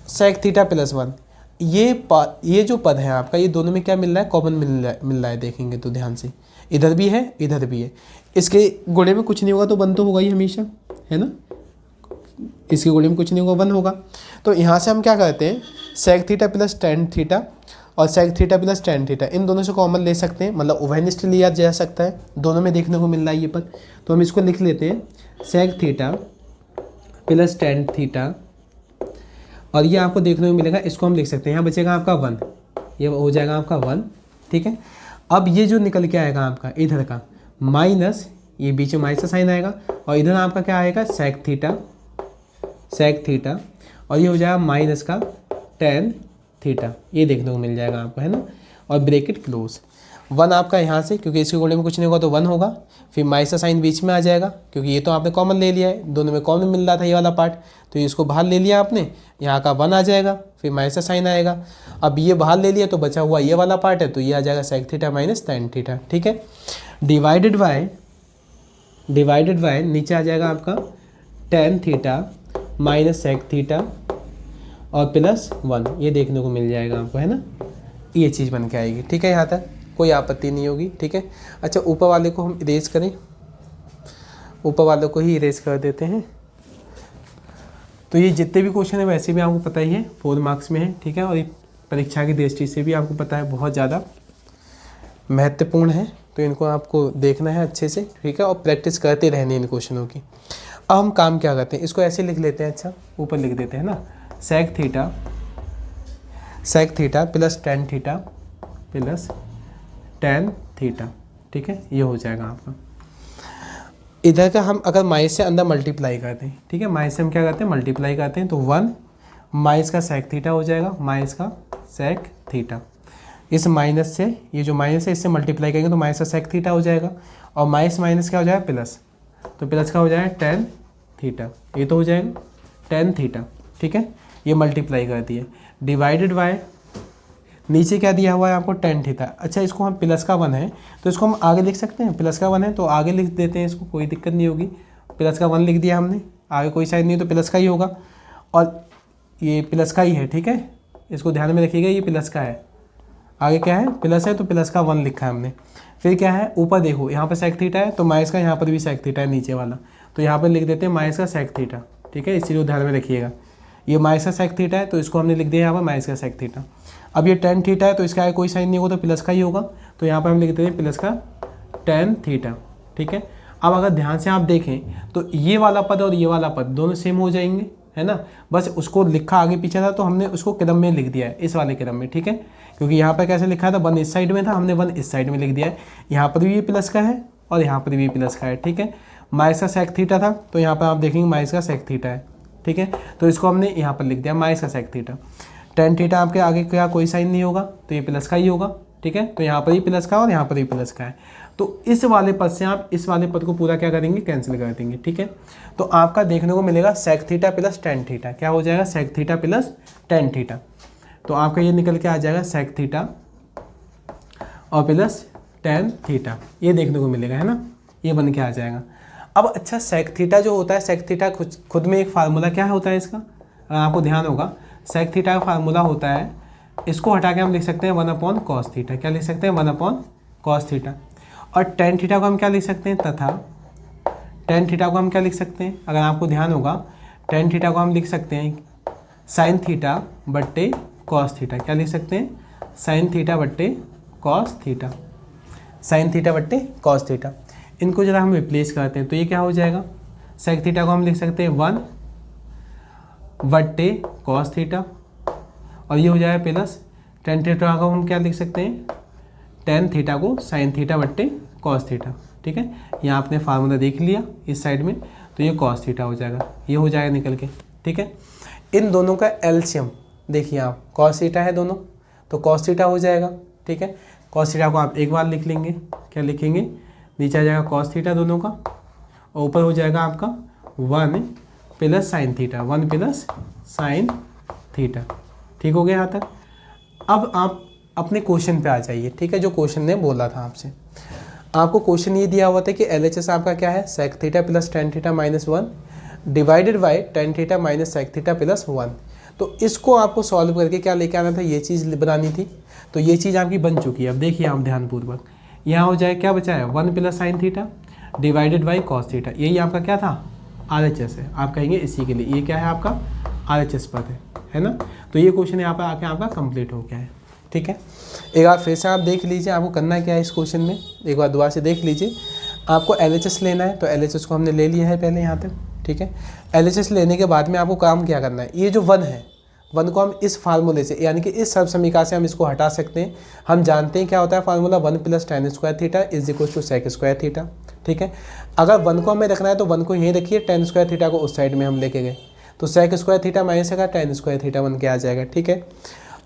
sec theta plus one, ये जो पद है आपका, ये दोनों में क्या मिल रहा है, कॉमन मिल रहा है। देखेंगे तो ध्यान से, इधर भी है इधर भी है, इसके गुणे में कुछ नहीं होगा तो वन तो होगा ही हमेशा, है ना, इसके गुणे में कुछ नहीं होगा वन होगा। तो यहाँ से हम क्या करते हैं, sec theta plus tan theta और sec theta plus tan theta, इन दोनों से कॉमन ले सकते हैं, मतलब उभयनिष्ठ लिया जा सकता है, दोनों में देखने को मिल रहा है ये पद। तो हम इसको लिख लेते हैं sec theta plus tan theta, और ये आपको देखने को मिलेगा, इसको हम लिख सकते हैं, यहाँ बचेगा आपका वन, ये हो जाएगा आपका वन, ठीक है। अब ये जो निकल के आएगा आपका इधर का माइनस, ये बीच में माइनस का साइन आएगा, और इधर आपका क्या आएगा सेक थीटा, और ये हो जाएगा माइनस का टेन थीटा, ये देखने को मिल जाएगा आपको, है ना, और ब्रैकेट क्लोज। वन आपका यहाँ से, क्योंकि इसके गुणे में कुछ नहीं होगा तो वन होगा, फिर माइनस का साइन बीच में आ जाएगा, क्योंकि ये तो आपने कॉमन ले लिया है, दोनों में कॉमन मिल रहा था ये वाला पार्ट, तो इसको बाहर ले लिया आपने, यहाँ का वन आ जाएगा, फिर माइनस का साइन आएगा। अब ये बाहर ले लिया तो बचा हुआ ये वाला पार्ट है, तो ये आ जाएगा sec theta minus tan theta, ठीक है। डिवाइडेड बाय नीचे आ जाएगा आपका tan theta minus sec theta और प्लस वन, ये देखने को मिल जाएगा आपको, है ना, ये चीज़ बन के आएगी, ठीक है। यहाँ तक कोई आपत्ति नहीं होगी, ठीक है। अच्छा, ऊपर वाले को हम इरेज करें, ऊपर वालों को ही इरेज कर देते हैं। तो ये जितने भी क्वेश्चन है वैसे भी आपको पता ही है 4 मार्क्स में है, ठीक है, और ये परीक्षा की दृष्टि से भी आपको पता है बहुत ज़्यादा महत्वपूर्ण है, तो इनको आपको देखना है अच्छे से, ठीक है, और प्रैक्टिस करते रहने इन क्वेश्चनों की। अब हम काम क्या करते हैं, इसको ऐसे लिख लेते हैं, अच्छा ऊपर लिख देते हैं ना, sec theta plus tan theta plus tan theta, ठीक है, ये हो जाएगा आपका। इधर का हम अगर माइनस से अंदर मल्टीप्लाई करते हैं, ठीक है, माइनस से हम क्या करते हैं मल्टीप्लाई करते हैं, तो वन माइनस का सेक थीटा हो जाएगा, माइनस का सेक थीटा, इस माइनस से ये जो माइनस है इससे मल्टीप्लाई करेंगे तो माइनस का सेक थीटा हो जाएगा, और माइनस माइनस क्या हो जाएगा प्लस, तो प्लस का हो जाएगा टेन थीटा, ये तो हो जाएगा टेन थीटा, ठीक है, ये मल्टीप्लाई कर दिए। डिवाइडेड बाय नीचे क्या दिया हुआ है आपको टेन थीटा। अच्छा, इसको हम प्लस का वन है तो इसको हम आगे लिख सकते हैं, प्लस का वन है तो आगे लिख देते हैं, इसको कोई दिक्कत नहीं होगी, प्लस का वन लिख दिया हमने, आगे कोई साइन नहीं तो प्लस का ही होगा, और ये प्लस का ही है, ठीक है, इसको ध्यान में रखिएगा, ये प्लस का है, आगे क्या है प्लस है तो प्लस का वन लिखा है हमने। फिर क्या है ऊपर देखो, यहाँ पर सेक थीटा है तो माइनस का यहाँ पर भी सेक थीटा है नीचे वाला, तो यहाँ पर लिख देते हैं माइनस का सेक थीटा, ठीक है, इसीलिए ध्यान में रखिएगा, ये माइनस का सेक थीटा है तो इसको हमने लिख दिया यहाँ पर माइनस का सेक थीटा। अब ये टेन थीटा है तो इसका आगे कोई साइन नहीं होगा तो प्लस का ही होगा, तो यहाँ पर हम लिख देते हैं प्लस का टेन थीटा, ठीक है। अब अगर ध्यान से आप देखें तो ये वाला पद और ये वाला पद दोनों सेम हो जाएंगे, है ना, बस उसको लिखा आगे पीछे था तो हमने उसको क्रम में लिख दिया है, इस वाले क्रम में, ठीक है, क्योंकि यहाँ पर कैसे लिखा था, वन इस साइड में था, हमने वन इस साइड में लिख दिया है, यहाँ पर भी ये प्लस का है और यहाँ पर भी प्लस का है, ठीक है। माइनस का सेक थीटा था तो यहाँ पर आप देखेंगे माइनस का सेक थीटा है, ठीक है, तो इसको हमने यहाँ पर लिख दिया माइनस का सेक थीटा। टेन थीटा आपके आगे क्या कोई साइन नहीं होगा तो ये प्लस का ही होगा, ठीक है, तो यहाँ पर ही प्लस का और यहाँ पर ही प्लस का है, तो इस वाले पद से आप इस वाले पद को पूरा क्या करेंगे कैंसिल कर देंगे, ठीक है। तो आपका देखने को मिलेगा sec theta plus tan theta, क्या हो जाएगा sec theta plus tan theta, तो आपका ये निकल के आ जाएगा सेक थीटा और प्लस टेन थीटा, ये देखने को मिलेगा, है ना, ये बन के आ जाएगा। अब अच्छा सेक थीटा जो होता है, सेक थीटा खुद में एक फार्मूला क्या होता है इसका, अगर आपको ध्यान होगा, सेक थीटा का फार्मूला होता है, इसको हटा के हम लिख सकते हैं 1/cos थीटा। क्या लिख सकते हैं 1/cos थीटा। और टेन थीटा को हम क्या लिख सकते हैं, तथा टेन थीटा को हम क्या लिख सकते हैं, अगर आपको ध्यान होगा टेन थीटा को हम लिख सकते हैं साइन थीटा बट्टे कॉस थीटा। क्या लिख सकते हैं, साइन थीटा बट्टे कॉस थीटा, साइन थीटा बट्टे कॉस थीटा। इनको जरा हम रिप्लेस करते हैं तो ये क्या हो जाएगा, सेक थीटा को हम लिख सकते हैं 1 बट्टे कॉस थीटा, और ये हो जाएगा प्लस टेन थीटा को हम क्या लिख सकते हैं, टेन थीटा को साइन थीटा बट्टे कॉस थीटा। ठीक है, यहाँ आपने फार्मूला देख लिया इस साइड में, तो ये कॉस थीटा हो जाएगा, ये हो जाएगा निकल के। ठीक है, इन दोनों का एलसीएम देखिए आप, कॉस थीटा है दोनों, तो कॉस थीटा हो जाएगा। ठीक है, कॉस थीटा को आप एक बार लिख लेंगे, क्या लिखेंगे, नीचे आ जाएगा कॉस थीटा दोनों का, और ऊपर हो जाएगा आपका 1 plus sine theta, 1 plus sine theta. ठीक हो गया यहाँ तक। अब आप अपने क्वेश्चन पे आ जाइए। ठीक है, जो क्वेश्चन ने बोला था आपसे, आपको क्वेश्चन ये दिया हुआ था कि LHS आपका क्या है, sec theta plus tan theta minus 1 divided by tan theta minus sec theta plus 1। तो इसको आपको सॉल्व करके क्या लेके आना था, ये चीज़ बनानी थी। तो ये चीज़ आपकी बन चुकी है। अब देखिए आप ध्यानपूर्वक, यहाँ हो जाए क्या बचा है 1 plus sine theta divided by cos theta. यही आपका क्या था, RHS है। आप कहेंगे इसी के लिए ये क्या है आपका RHS पद है ना। तो ये क्वेश्चन यहाँ पर आके आपका कंप्लीट हो गया है। ठीक है, एक बार फिर से आप देख लीजिए आपको करना क्या है इस क्वेश्चन में, एक बार दोबारा से देख लीजिए। आपको LHS लेना है, तो LHS को हमने ले लिया है पहले यहाँ तक। ठीक है, LHS लेने के बाद में आपको काम क्या करना है, ये जो 1 है, 1 को हम इस फार्मूले से यानी कि इस सर्व समीकरण से हम इसको हटा सकते हैं। हम जानते हैं क्या होता है formula, 1 plus tan square theta is equal to sec square theta. ठीक है, अगर 1 को हमें रखना है तो 1 को यहीं रखिए, टेन स्क्वायर थीटा को उस साइड में हम लेके गए, तो सेक स्क्वायर थीटा माइनस का टेन स्क्वायर थीटा बन के आ जाएगा। ठीक है,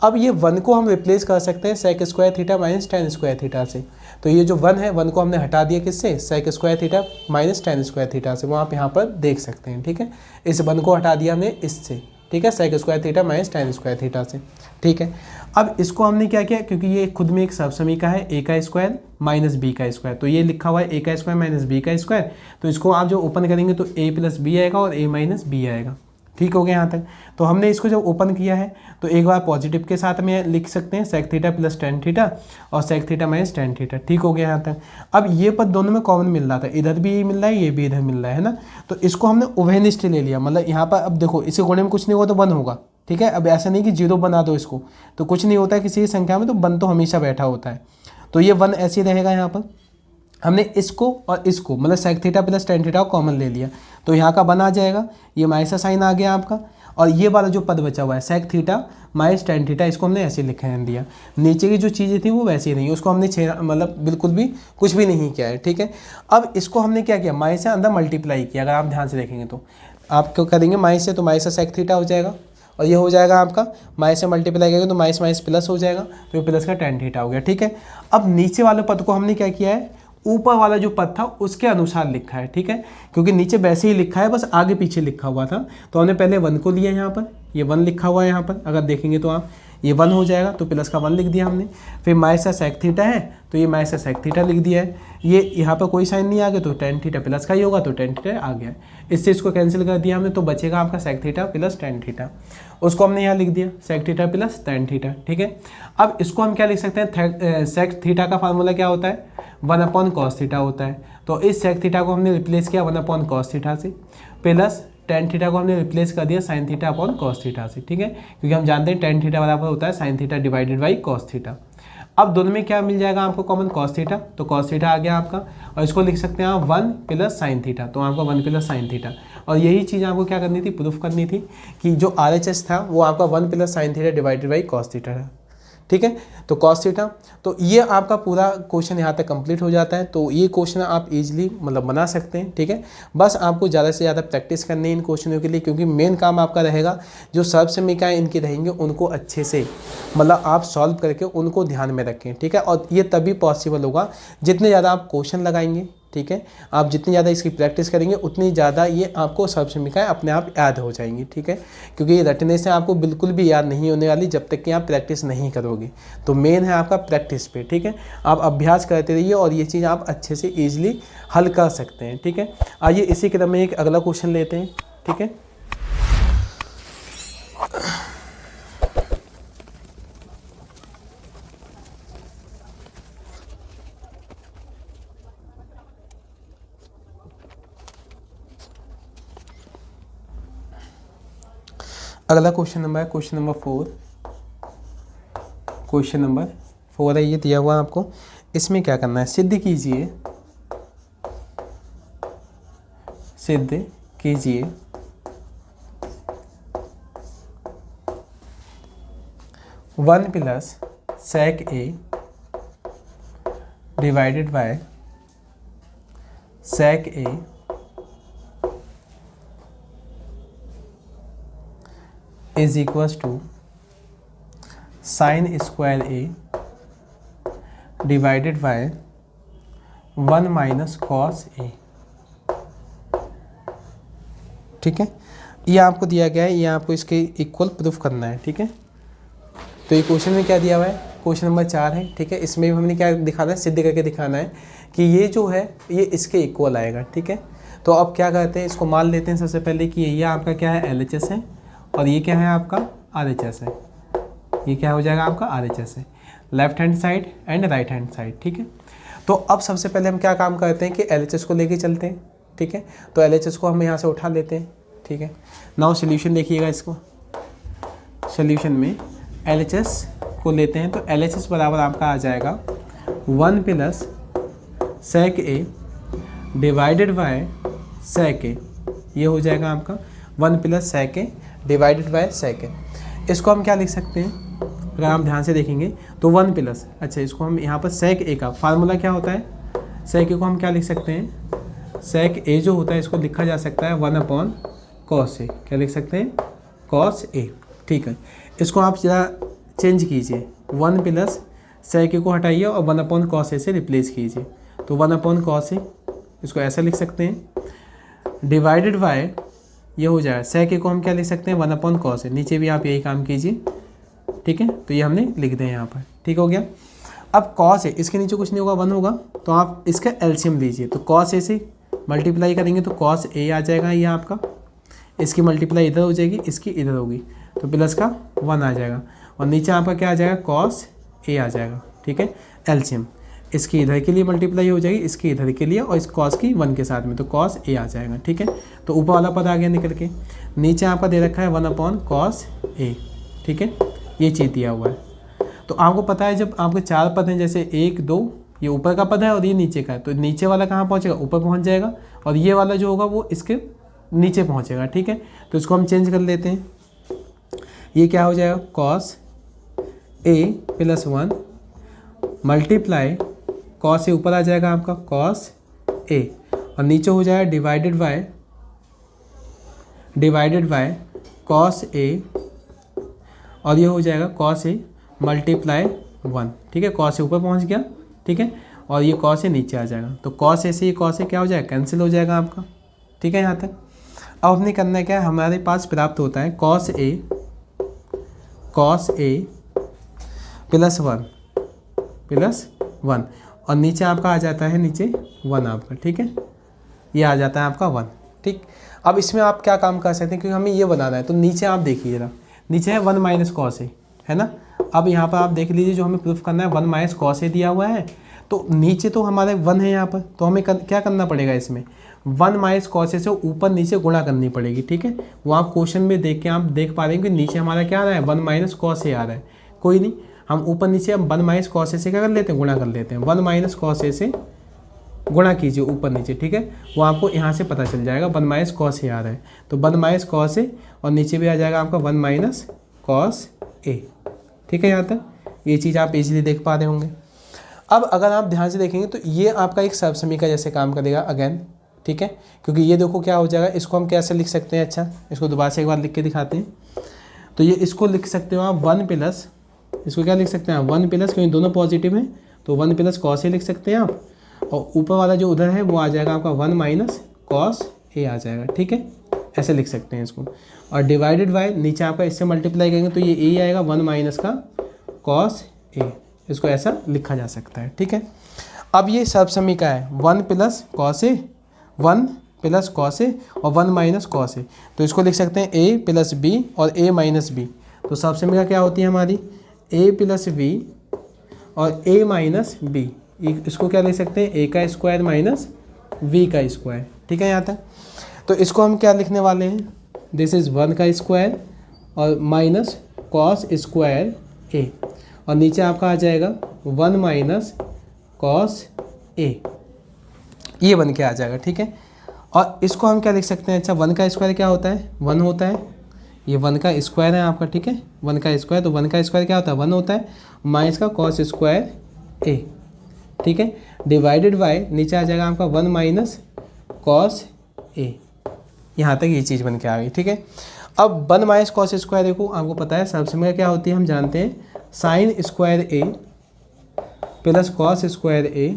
अब ये 1 को हम रिप्लेस कर सकते हैं sec square theta minus tan square theta से। तो ये जो 1 है, 1 को हमने हटा दिया किससे, sec square theta minus tan square theta से, वो आप यहाँ पर देख सकते हैं। ठीक है, इस 1 को हटा दिया हमने इससे। ठीक है, sec square theta minus tan square theta से। ठीक है, अब इसको हमने क्या किया, क्योंकि ये खुद में एक सब समीकरण है a का स्क्वायर माइनस b का स्क्वायर, तो ये लिखा हुआ है a का स्क्वायर माइनस b का स्क्वायर, तो इसको आप जो ओपन करेंगे तो a प्लस बी आएगा और a माइनस बी आएगा। ठीक हो गया यहाँ तक। तो हमने इसको जब ओपन किया है तो एक बार पॉजिटिव के साथ में लिख सकते हैं sec theta plus tan theta और sec theta minus tan theta. ठीक हो गया यहाँ तक। अब ये पद दोनों में कॉमन मिल रहा था, इधर भी ये मिल रहा है, ये भी इधर मिल रहा है ना। तो इसको हमने उभयनिष्ठ ले लिया, मतलब यहाँ पर अब देखो इसे गुणे में कुछ नहीं हुआ तो 1 होगा। ठीक है, अब ऐसा नहीं कि 0 बना दो इसको, तो कुछ नहीं होता है किसी संख्या में, तो 1 तो हमेशा बैठा होता है। तो ये 1 ऐसे रहेगा। यहाँ पर हमने इसको और इसको मतलब sec theta plus tan theta को कॉमन ले लिया, तो यहाँ का 1 आ जाएगा, ये माइनस साइन आ गया आपका, और ये वाला जो पद बचा हुआ है sec theta minus tan theta, इसको हमने ऐसे लिखा है दिया। नीचे की जो चीज़ें थी वो वैसे ही नहीं, उसको हमने मतलब बिल्कुल भी कुछ भी नहीं किया है। ठीक है, अब इसको हमने क्या किया, माइनस से अंदर मल्टीप्लाई किया। अगर आप ध्यान से देखेंगे तो आप क्यों करेंगे माइनस से, तो माइनस से सेक थीटा हो जाएगा, और ये हो जाएगा आपका माइनस से मल्टीप्लाई करेंगे तो माइनस माइनस प्लस हो जाएगा, तो ये प्लस का टेन थीटा हो गया। ठीक है, अब नीचे वाले पद को हमने क्या किया है, ऊपर वाला जो पद था उसके अनुसार लिखा है। ठीक है, क्योंकि नीचे वैसे ही लिखा है, बस आगे पीछे लिखा हुआ था, तो हमने पहले 1 को लिया, यहाँ पर ये 1 लिखा हुआ है, यहाँ पर अगर देखेंगे तो आप ये 1 हो जाएगा, तो प्लस का 1 लिख दिया हमने। फिर माइनस का सेक थीटा है, तो ये माइनस का सेक थीटा लिख दिया है। ये यहाँ पर कोई साइन नहीं आ गया, तो टेन थीटा प्लस का ही होगा, तो टेन थीटा आ गया। इससे इसको कैंसिल कर दिया हमने, तो बचेगा आपका sec theta plus tan theta, उसको हमने यहाँ लिख दिया sec theta plus tan theta. ठीक है, अब इसको हम क्या लिख सकते हैं, सेक थीटा का फार्मूला क्या होता है, 1/cos थीटा होता है। तो इस सेक थीटा को हमने रिप्लेस किया 1/cos थीटा से, प्लस टेन थीटा को हमने रिप्लेस कर दिया sine theta upon cos theta से। ठीक है, क्योंकि हम जानते हैं टेन थीटा बराबर होता है sign theta divided by cos theta. अब दोनों में क्या मिल जाएगा आपको कॉमन, कॉस थीटा, तो कॉस थीटा आ गया आपका, और इसको लिख सकते हैं आप 1 प्लस साइन थीटा, तो आपका 1 प्लस साइन थीटा। और यही चीज़ आपको क्या करनी थी, प्रूफ करनी थी कि जो RHS था वो आपका 1 plus sine theta divided by cos theta है। ठीक है, तो कॉस थीटा, तो ये आपका पूरा क्वेश्चन यहाँ तक कंप्लीट हो जाता है। तो ये क्वेश्चन आप इजीली मतलब बना सकते हैं। ठीक है, बस आपको ज़्यादा से ज़्यादा प्रैक्टिस करनी है इन क्वेश्चनों के लिए, क्योंकि मेन काम आपका रहेगा जो सर्व समीकरण इनके रहेंगे उनको अच्छे से मतलब आप सॉल्व करके उनको ध्यान में रखें। ठीक है, और ये तभी पॉसिबल होगा जितने ज़्यादा आप क्वेश्चन लगाएंगे, ठीक है। आप जितनी ज़्यादा इसकी प्रैक्टिस करेंगे उतनी ज़्यादा ये आपको सर्वसमीकाएँ अपने आप याद हो जाएंगी, ठीक है। क्योंकि ये रटने से आपको बिल्कुल भी याद नहीं होने वाली जब तक कि आप प्रैक्टिस नहीं करोगे। तो मेन है आपका प्रैक्टिस पे, ठीक है। आप अभ्यास करते रहिए और ये चीज़ आप अच्छे से ईजिली हल कर सकते हैं, ठीक है। आइए इसी क्रम में एक अगला क्वेश्चन लेते हैं, ठीक है। अगला क्वेश्चन नंबर है क्वेश्चन नंबर 4। क्वेश्चन नंबर 4 है, ये दिया हुआ आपको। इसमें क्या करना है, सिद्ध कीजिए 1 plus sec a divided by sec a is equals to sine square a divided by 1 minus cos a, ठीक है। ये आपको दिया गया है, ये आपको इसके इक्वल प्रूफ करना है, ठीक है। तो ये क्वेश्चन में क्या दिया हुआ है, क्वेश्चन नंबर 4 है, ठीक है। इसमें भी हमने क्या दिखाना है, सिद्ध करके दिखाना है कि ये जो है ये इसके इक्वल आएगा, ठीक है। तो अब क्या करते हैं, इसको मान लेते हैं सबसे पहले कि ये आपका क्या है LHS है और ये क्या है आपका RHS है। ये क्या हो जाएगा आपका RHS है, left hand side and right hand side, ठीक है। तो अब सबसे पहले हम क्या काम करते हैं कि LHS को लेके चलते हैं, ठीक है। तो LHS को हम यहाँ से उठा लेते हैं, ठीक है। नाउ सोल्यूशन देखिएगा, इसको सोल्यूशन में LHS को लेते हैं। तो LHS बराबर आपका आ जाएगा 1 plus sec a divided by sec a, ये हो जाएगा आपका 1 plus sec a divided by sec a। इसको हम क्या लिख सकते हैं, अगर आप ध्यान से देखेंगे तो 1 प्लस, अच्छा इसको हम यहाँ पर sec a का फार्मूला क्या होता है, sec a को हम क्या लिख सकते हैं, sec a जो होता है इसको लिखा जा सकता है 1 अपॉन cos a, क्या लिख सकते हैं cos a, ठीक है। इसको आप ज़रा चेंज कीजिए, 1 प्लस sec a को हटाइए और 1 अपॉन cos a से रिप्लेस कीजिए। तो 1 अपॉन cos a इसको ऐसा लिख सकते हैं, डिवाइडेड बाय ये हो जाएगा sec a को हम क्या लिख सकते हैं 1 अपॉन cos a, नीचे भी आप यही काम कीजिए, ठीक है। तो ये हमने लिख दें यहाँ पर, ठीक हो गया। अब cos a इसके नीचे कुछ नहीं होगा 1 होगा, तो आप इसका एलसीएम लीजिए। तो cos a से मल्टीप्लाई करेंगे तो cos a आ जाएगा, ये आपका इसकी मल्टीप्लाई इधर हो जाएगी, इसकी इधर होगी, तो प्लस का 1 आ जाएगा और नीचे आपका क्या आ जाएगा cos a आ जाएगा, ठीक है। एलसीएम इसकी इधर के लिए मल्टीप्लाई हो जाएगी, इसकी इधर के लिए और इस cos की 1 के साथ में, तो cos a आ जाएगा, ठीक है। तो ऊपर वाला पद आ गया निकल के, नीचे आपका दे रखा है 1 अपॉन cos a, ठीक है। ये चीज़ दिया हुआ है। तो आपको पता है जब आपके 4 पद हैं, जैसे 1 2, ये ऊपर का पद है और ये नीचे का है, तो नीचे वाला कहाँ पहुँचेगा, ऊपर पहुँच जाएगा और ये वाला जो होगा वो इसके नीचे पहुँचेगा, ठीक है। तो इसको हम चेंज कर लेते हैं, ये क्या हो जाएगा cos a plus 1 multiply cos a ऊपर आ जाएगा आपका cos a और नीचे हो जाएगा डिवाइडेड बाय cos a और ये हो जाएगा cos a मल्टीप्लाई 1, ठीक है। cos a ऊपर पहुंच गया, ठीक है, और ये cos a नीचे आ जाएगा। तो cos a से ये cos a क्या हो जाएगा, कैंसिल हो जाएगा आपका, ठीक है। यहाँ तक अब हमने करना है क्या, हमारे पास प्राप्त होता है cos a प्लस 1 और नीचे आपका आ जाता है नीचे 1 आपका, ठीक है। ये आ जाता है आपका 1, ठीक। अब इसमें आप क्या काम कर सकते हैं, क्योंकि हमें ये बनाना है। तो नीचे आप देखिए जरा, नीचे है 1 माइनस cos a, है ना। अब यहाँ पर आप देख लीजिए, जो हमें प्रूफ करना है 1 माइनस cos a दिया हुआ है, तो नीचे तो हमारे 1 है यहाँ पर, तो हमें क्या करना पड़ेगा, इसमें 1 माइनस cos a से ऊपर नीचे गुणा करनी पड़ेगी, ठीक है। वो आप क्वेश्चन में देख के आप देख पा रहे हैं कि नीचे हमारा क्या आ रहा है, 1 माइनस cos a आ रहा है। कोई नहीं, हम ऊपर नीचे हम 1 माइनस cos a से क्या कर लेते हैं, गुणा कर लेते हैं। 1 माइनस cos a से गुणा कीजिए ऊपर नीचे, ठीक है। वो आपको यहाँ से पता चल जाएगा 1 माइनस cos a आ रहा है, तो 1 माइनस cos a और नीचे भी आ जाएगा आपका 1 माइनस cos a, ठीक है। यहाँ तक ये चीज़ आप इजीली देख पा रहे होंगे। अब अगर आप ध्यान से देखेंगे तो ये आपका एक सर्वसमीका जैसे काम करेगा अगेन, ठीक है। क्योंकि ये देखो क्या हो जाएगा, इसको हम कैसे लिख सकते हैं, अच्छा इसको दोबारा से एक बार लिख के दिखाते हैं। तो ये इसको लिख सकते हो आप 1 प्लस, इसको क्या लिख सकते हैं आप 1 प्लस, क्योंकि दोनों पॉजिटिव हैं तो 1 प्लस cos a लिख सकते हैं आप, और ऊपर वाला जो उधर है वो आ जाएगा आपका 1 माइनस कॉस ए आ जाएगा, ठीक है, ऐसे लिख सकते हैं इसको। और डिवाइडेड बाय नीचे आपका इससे मल्टीप्लाई करेंगे तो ये ए आएगा 1 माइनस का कॉस ए, इसको ऐसा लिखा जा सकता है, ठीक है। अब ये सर्वसमी का है 1 plus cos A, 1 plus cos A और 1 माइनस कॉस ए, तो इसको लिख सकते हैं ए प्लस बी और ए माइनस बी। तो सर्वसमी का क्या होती है हमारी ए प्लस बी और ए माइनस बी, इसको क्या लिख सकते हैं ए का स्क्वायर माइनस वी का स्क्वायर, ठीक है यहाँ तक। तो इसको हम क्या लिखने वाले हैं, दिस इज़ 1 का स्क्वायर और माइनस कॉस स्क्वायर ए, और नीचे आपका आ जाएगा 1 माइनस कॉस ए, ये बन के आ जाएगा, ठीक है। और इसको हम क्या लिख सकते हैं, अच्छा 1 का स्क्वायर क्या होता है 1 होता है, ये 1 का स्क्वायर है आपका, ठीक है, 1 का स्क्वायर, तो 1 का स्क्वायर क्या होता है 1 होता है, माइनस का कॉस स्क्वायर ए, ठीक है, डिवाइडेड बाय नीचे आ जाएगा आपका 1 माइनस कॉस ए, यहाँ तक ये चीज़ बन के आ गई, ठीक है। अब 1 माइनस कॉस स्क्वायर ए को आपको पता है सर्वसमी क्या होती है, हम जानते हैं sine square A plus cos square A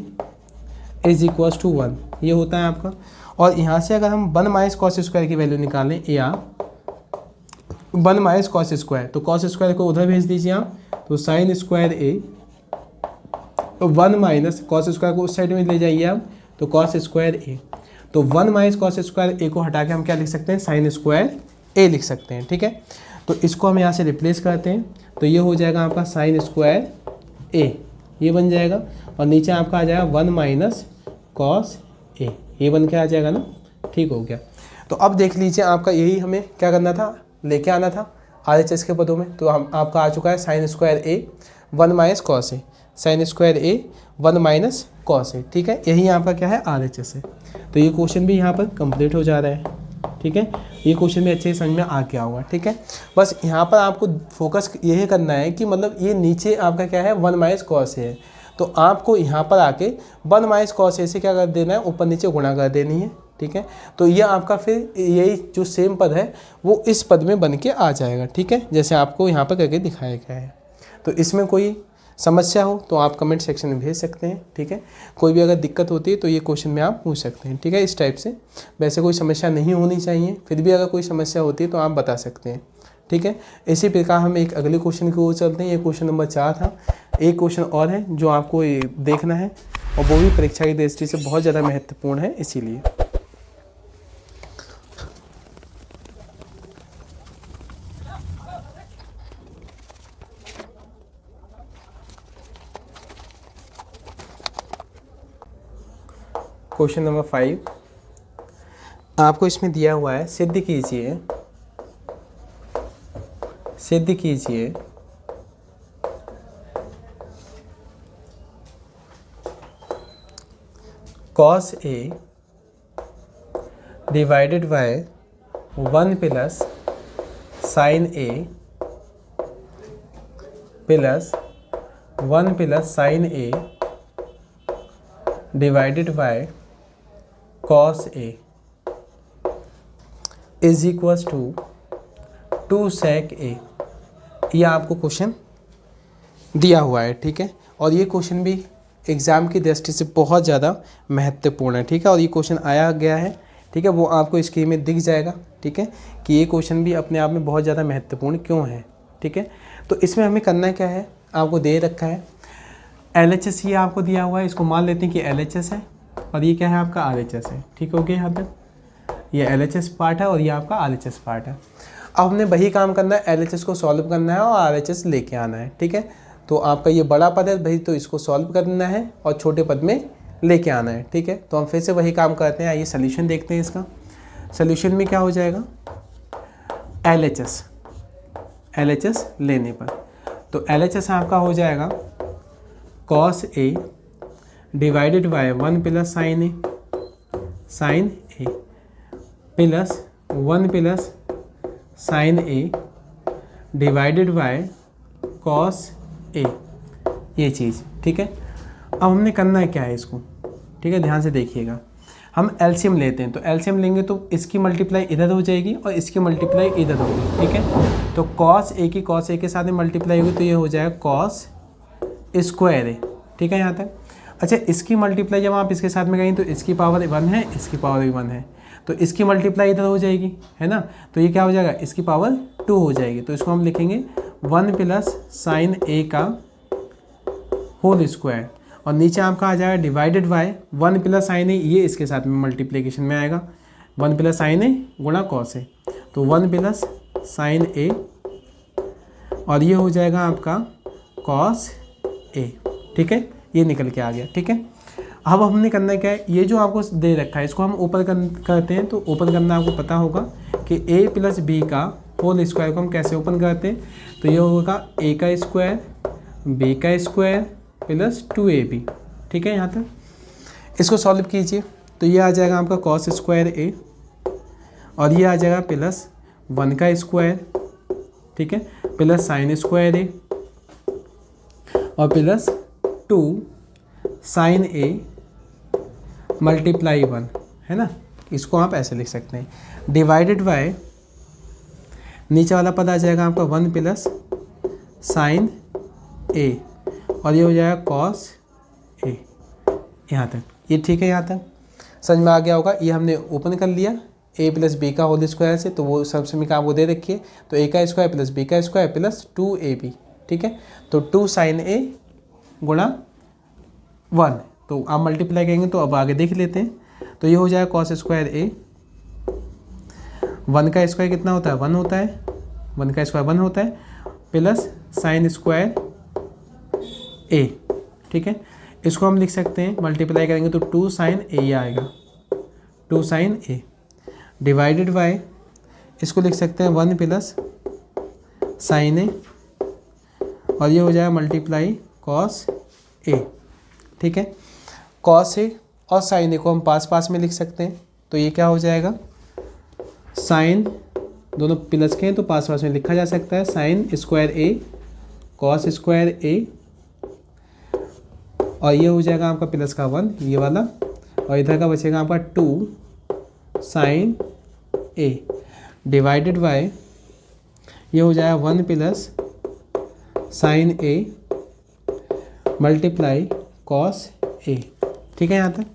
is equals to 1, ये होता है आपका। और यहाँ से अगर हम 1 माइनस कॉस स्क्वायर की वैल्यू निकालें या 1 माइनस कॉस स्क्वायर, तो कॉस स्क्वायर को उधर भेज दीजिए आप, तो साइन स्क्वायर ए, तो 1 माइनस कॉस स्क्वायर को उस साइड में ले जाइए आप, तो कॉस स्क्वायर ए, तो 1 माइनस कॉस स्क्वायर ए को हटा के हम क्या लिख सकते हैं साइन स्क्वायर ए लिख सकते हैं, ठीक है। तो इसको हम यहाँ से रिप्लेस करते हैं, तो ये हो जाएगा आपका साइन स्क्वायर ए, ये बन जाएगा, और नीचे आपका आ जाएगा 1 माइनस कॉस ए, ये बन के आ जाएगा ना, ठीक हो गया। तो अब देख लीजिए आपका यही हमें क्या करना था, लेके आना था RHS के पदों में, तो हम आपका आ चुका है sign square A 1 minus cos A, sign square A 1 minus cos A, ठीक है, यही आपका क्या है RHS है। तो ये क्वेश्चन भी यहाँ पर कंप्लीट हो जा रहा है, ठीक है, ये क्वेश्चन भी अच्छे से समझ में आ गया होगा, ठीक है। बस यहाँ पर आपको फोकस यही करना है कि मतलब ये नीचे आपका क्या है 1 माइनस कॉस ए है, तो आपको यहाँ पर आके 1 माइनस कॉस ए से क्या कर देना है, ऊपर नीचे गुणा कर देनी है, ठीक है। तो ये आपका फिर यही जो सेम पद है वो इस पद में बन के आ जाएगा, ठीक है, जैसे आपको यहाँ पर करके दिखाया गया है। तो इसमें कोई समस्या हो तो आप कमेंट सेक्शन में भेज सकते हैं, ठीक है। कोई भी अगर दिक्कत होती है तो ये क्वेश्चन में आप पूछ सकते हैं, ठीक है, इस टाइप से। वैसे कोई समस्या नहीं होनी चाहिए, फिर भी अगर कोई समस्या होती है तो आप बता सकते हैं, ठीक है। इसी प्रकार हम एक अगले क्वेश्चन की ओर चलते हैं। ये क्वेश्चन नंबर 4 था। एक क्वेश्चन और है जो आपको देखना है और वो भी परीक्षा की दृष्टि से बहुत ज़्यादा महत्वपूर्ण है, इसीलिए। क्वेश्चन नंबर 5 आपको इसमें दिया हुआ है, सिद्ध कीजिए cos A divided by 1 plus sine A plus 1 plus sine A divided by cos A is equals to 2 sec A। यह आपको क्वेश्चन दिया हुआ है, ठीक है, और ये क्वेश्चन भी एग्ज़ाम की दृष्टि से बहुत ज़्यादा महत्वपूर्ण है, ठीक है, और ये क्वेश्चन आया गया है, ठीक है, वो आपको स्क्रीन में दिख जाएगा, ठीक है, कि ये क्वेश्चन भी अपने आप में बहुत ज़्यादा महत्वपूर्ण क्यों है, ठीक है। तो इसमें हमें करना क्या है, आपको दे रखा है LHS, ये आपको दिया हुआ है, इसको मान लेते हैं कि LHS है और ये क्या है आपका RHS है, ठीक हो गया। यहाँ तक ये LHS पार्ट है और ये आपका RHS पार्ट है। अब हमने वही काम करना है, LHS को सॉल्व करना है और RHS लेके आना है, ठीक है। तो आपका ये बड़ा पद है भाई, तो इसको सॉल्व करना है और छोटे पद में लेके आना है, ठीक है। तो हम फिर से वही काम करते हैं। आइए सोल्यूशन देखते हैं। इसका सोल्यूशन में क्या हो जाएगा, LHS लेने पर, तो LHS आपका हो जाएगा cos A divided by 1 plus sine A plus 1 plus sine A divided by cos A, ये चीज़, ठीक है। अब हमने करना है क्या है इसको, ठीक है, ध्यान से देखिएगा। हम एलसीएम लेते हैं, तो एलसीएम लेंगे तो इसकी मल्टीप्लाई इधर हो जाएगी और इसकी मल्टीप्लाई इधर होगी, ठीक है। तो cos A की cos A के साथ में मल्टीप्लाई होगी तो ये हो जाएगा cos स्क्वायर A, ठीक है यहाँ तक। अच्छा, इसकी मल्टीप्लाई जब आप इसके साथ में करेंगे तो इसकी पावर 1 है, इसकी पावर भी 1 है, तो इसकी मल्टीप्लाई इधर हो जाएगी, है ना, तो ये क्या हो जाएगा, इसकी पावर 2 हो जाएगी। तो इसको हम लिखेंगे 1 प्लस साइन ए का होल स्क्वायर, और नीचे आपका आ जाएगा डिवाइडेड बाय 1 प्लस साइन ए, ये इसके साथ में मल्टीप्लिकेशन में आएगा, 1 प्लस साइन ए गुणा कॉस ए, तो 1 प्लस साइन ए, और ये हो जाएगा आपका कॉस ए। ठीक है, ये निकल के आ गया। ठीक है, अब हमने करना क्या है, ये जो आपको दे रखा है इसको हम ऊपर करते हैं। तो ओपन करना आपको पता होगा कि a प्लस बी का होल स्क्वायर को हम कैसे ओपन करते हैं। तो ये होगा a का स्क्वायर b का स्क्वायर प्लस 2ab। ठीक है, यहाँ तक इसको सॉल्व कीजिए तो ये आ जाएगा आपका कॉस स्क्वायर a, और ये आ जाएगा प्लस 1 का स्क्वायर, ठीक है, प्लस साइन स्क्वायर a, और प्लस 2 साइन ए मल्टीप्लाई 1, है ना, इसको आप ऐसे लिख सकते हैं, डिवाइडेड बाय नीचे वाला पद आ जाएगा आपका 1 प्लस साइन ए, और ये हो जाएगा कॉस ए। यहाँ तक ये ठीक है, यहाँ तक समझ में आ गया होगा। ये हमने ओपन कर लिया a प्लस बी का होल स्क्वायर से, तो वो सब से आपको दे रखिए, तो a का स्क्वायर प्लस b का स्क्वायर प्लस 2ab। ठीक है, तो 2 साइन ए गुणा 1, तो आप मल्टीप्लाई करेंगे तो अब आगे देख लेते हैं। तो ये हो जाएगा कॉस स्क्वायर ए, 1 का स्क्वायर कितना होता है, 1 होता है, 1 का स्क्वायर 1 होता है, प्लस साइन स्क्वायर ए। ठीक है, इसको हम लिख सकते हैं, मल्टीप्लाई करेंगे तो 2 साइन ए ही आएगा, 2 साइन ए, डिवाइडेड बाय इसको लिख सकते हैं 1 प्लस साइन ए, और ये हो जाएगा मल्टीप्लाई कॉस ए। ठीक है, कॉस ए और साइन ए को हम पास पास में लिख सकते हैं, तो ये क्या हो जाएगा, साइन दोनों प्लस के हैं तो पास पास में लिखा जा सकता है, साइन स्क्वायर ए कॉस स्क्वायर ए, और ये हो जाएगा आपका प्लस का 1 ये वाला, और इधर का बचेगा आपका 2 साइन ए, डिवाइडेड बाय ये हो जाएगा 1 plus sine A multiply cos A. ठीक है, यहाँ तक।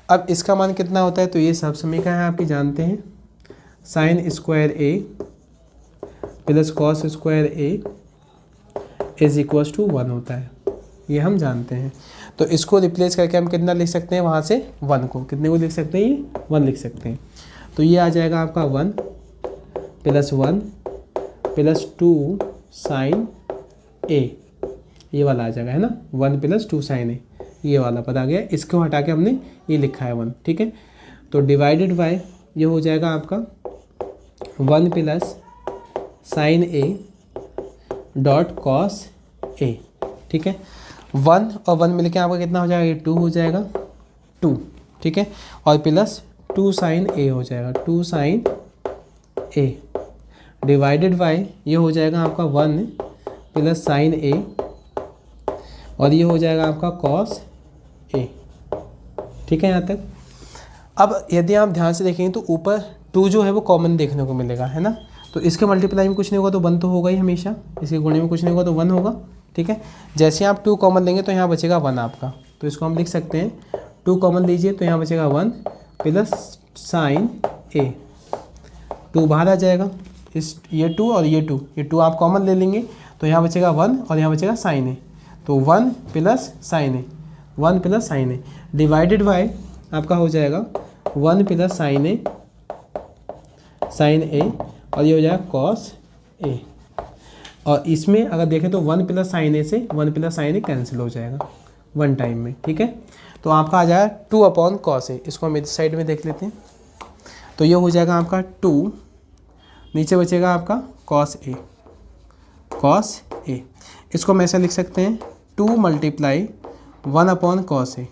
अब इसका मान कितना होता है, तो ये सब समीकरण है आपकी जानते हैं, sine square A plus cos square A is equals to 1 होता है, ये हम जानते हैं। तो इसको रिप्लेस करके हम कितना लिख सकते हैं, वहाँ से 1 को कितने को लिख सकते हैं, ये 1 लिख सकते हैं। तो ये आ जाएगा आपका 1 प्लस 1 प्लस 2 साइन ए, ये वाला आ जाएगा, है ना, 1 प्लस 2 साइन ए, ये वाला पद आ गया। इसको हटा के हमने ये लिखा है 1। ठीक है, तो डिवाइडेड बाय ये हो जाएगा आपका 1 plus sine A dot cos A. ठीक है, 1 और 1 मिलके आपका कितना हो जाएगा, ये 2 हो जाएगा, 2। ठीक है, और प्लस 2 साइन ए हो जाएगा, 2 साइन ए, डिवाइडेड बाय ये हो जाएगा आपका 1 प्लस साइन ए, और ये हो जाएगा आपका कॉस ए। ठीक है, यहाँ तक। अब यदि आप ध्यान से देखेंगे तो ऊपर 2 जो है वो कॉमन देखने को मिलेगा, है ना, तो इसके मल्टीप्लाई में कुछ नहीं होगा तो 1 तो होगा ही हमेशा, इसके गुणे में कुछ नहीं होगा तो 1 होगा। ठीक है, जैसे आप 2 कॉमन लेंगे तो यहाँ बचेगा 1 आपका, तो इसको हम लिख सकते हैं 2 कॉमन लीजिए तो यहाँ बचेगा 1 प्लस साइन ए, 2 बाहर आ जाएगा, इस ये 2 और ये 2 आप कॉमन ले लेंगे तो यहाँ बचेगा 1 और यहाँ बचेगा साइन ए, तो 1 plus sine A, 1 plus sine A, divided by आपका हो जाएगा 1 प्लस साइन ए, और ये हो जाएगा कॉस ए। और इसमें अगर देखें तो 1 प्लस साइन ए से 1 प्लस साइन ए कैंसिल हो जाएगा 1 टाइम में। ठीक है, तो आपका आ जाएगा 2 अपॉन कॉस ए। इसको हम इस साइड में देख लेते हैं, तो ये हो जाएगा आपका 2, नीचे बचेगा आपका कॉस ए। इसको हम ऐसा लिख सकते हैं 2 मल्टीप्लाई 1 अपॉन कॉस ए।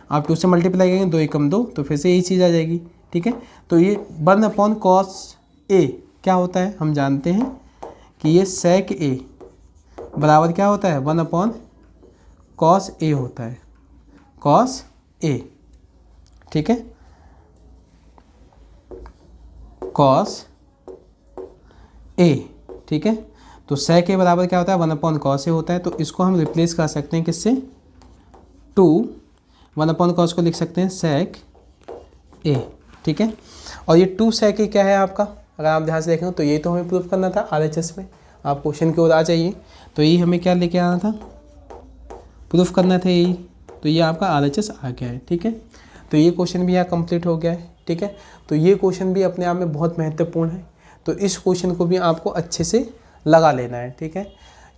आप 2 से मल्टीप्लाई करेंगे 2 एकम 2, तो फिर से यही चीज़ आ जाएगी। ठीक है, तो ये 1 अपॉन कॉस ए क्या होता है, हम जानते हैं कि ये सेक ए बराबर क्या होता है, 1 अपॉन कॉस ए होता है, कॉस ए। ठीक है, कॉस ए। ठीक है, तो सेक ए बराबर क्या होता है, 1 अपॉन कॉस ए होता है। तो इसको हम रिप्लेस कर सकते हैं किससे, 1/cos को लिख सकते हैं sec A, ठीक है। और ये 2 sec A क्या है आपका, अगर आप ध्यान से देखें तो ये तो हमें प्रूफ करना था RHS में। आप क्वेश्चन की ओर आ जाइए, तो ये हमें क्या लेके आना था, प्रूफ करना था यही, तो ये आपका RHS आ गया है, ठीक है। तो ये क्वेश्चन भी यहाँ कंप्लीट हो गया है, ठीक है। तो ये क्वेश्चन भी अपने आप में बहुत महत्वपूर्ण है, तो इस क्वेश्चन को भी आपको अच्छे से लगा लेना है, ठीक है।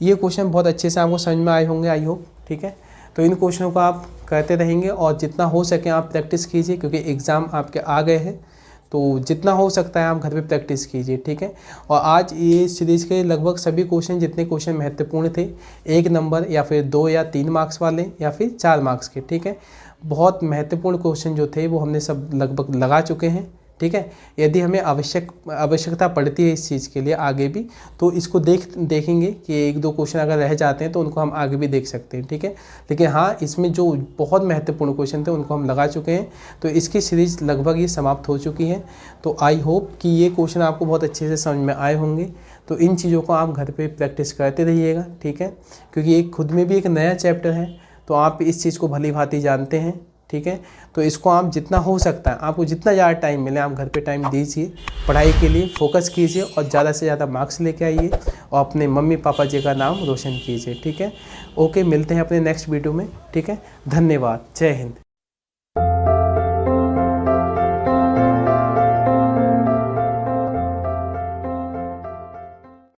ये क्वेश्चन बहुत अच्छे से आपको समझ में आए होंगे, आई होप, ठीक है। तो इन क्वेश्चनों को आप करते रहेंगे और जितना हो सके आप प्रैक्टिस कीजिए, क्योंकि एग्ज़ाम आपके आ गए हैं, तो जितना हो सकता है आप घर पे प्रैक्टिस कीजिए, ठीक है। और आज ये सीरीज़ के लगभग सभी क्वेश्चन, जितने क्वेश्चन महत्वपूर्ण थे, 1 नंबर या फिर 2 या 3 मार्क्स वाले या फिर 4 मार्क्स के, ठीक है, बहुत महत्वपूर्ण क्वेश्चन जो थे वो हमने सब लगभग लगा चुके हैं, ठीक है। यदि हमें आवश्यकता पड़ती है इस चीज़ के लिए आगे भी, तो इसको देखेंगे कि 1-2 क्वेश्चन अगर रह जाते हैं तो उनको हम आगे भी देख सकते हैं, ठीक है। लेकिन हाँ, इसमें जो बहुत महत्वपूर्ण क्वेश्चन थे उनको हम लगा चुके हैं, तो इसकी सीरीज़ लगभग ये समाप्त हो चुकी है। तो आई होप कि ये क्वेश्चन आपको बहुत अच्छे से समझ में आए होंगे। तो इन चीज़ों को आप घर पर प्रैक्टिस करते रहिएगा, ठीक है, क्योंकि ये खुद में भी एक नया चैप्टर है, तो आप इस चीज़ को भली भांति जानते हैं, ठीक है। तो इसको आप जितना हो सकता है, आपको जितना ज़्यादा टाइम मिले आप घर पे टाइम दीजिए, पढ़ाई के लिए फोकस कीजिए और ज़्यादा से ज़्यादा मार्क्स लेके आइए और अपने मम्मी पापा जी का नाम रोशन कीजिए, ठीक है। ओके, मिलते हैं अपने नेक्स्ट वीडियो में, ठीक है। धन्यवाद, जय हिंद।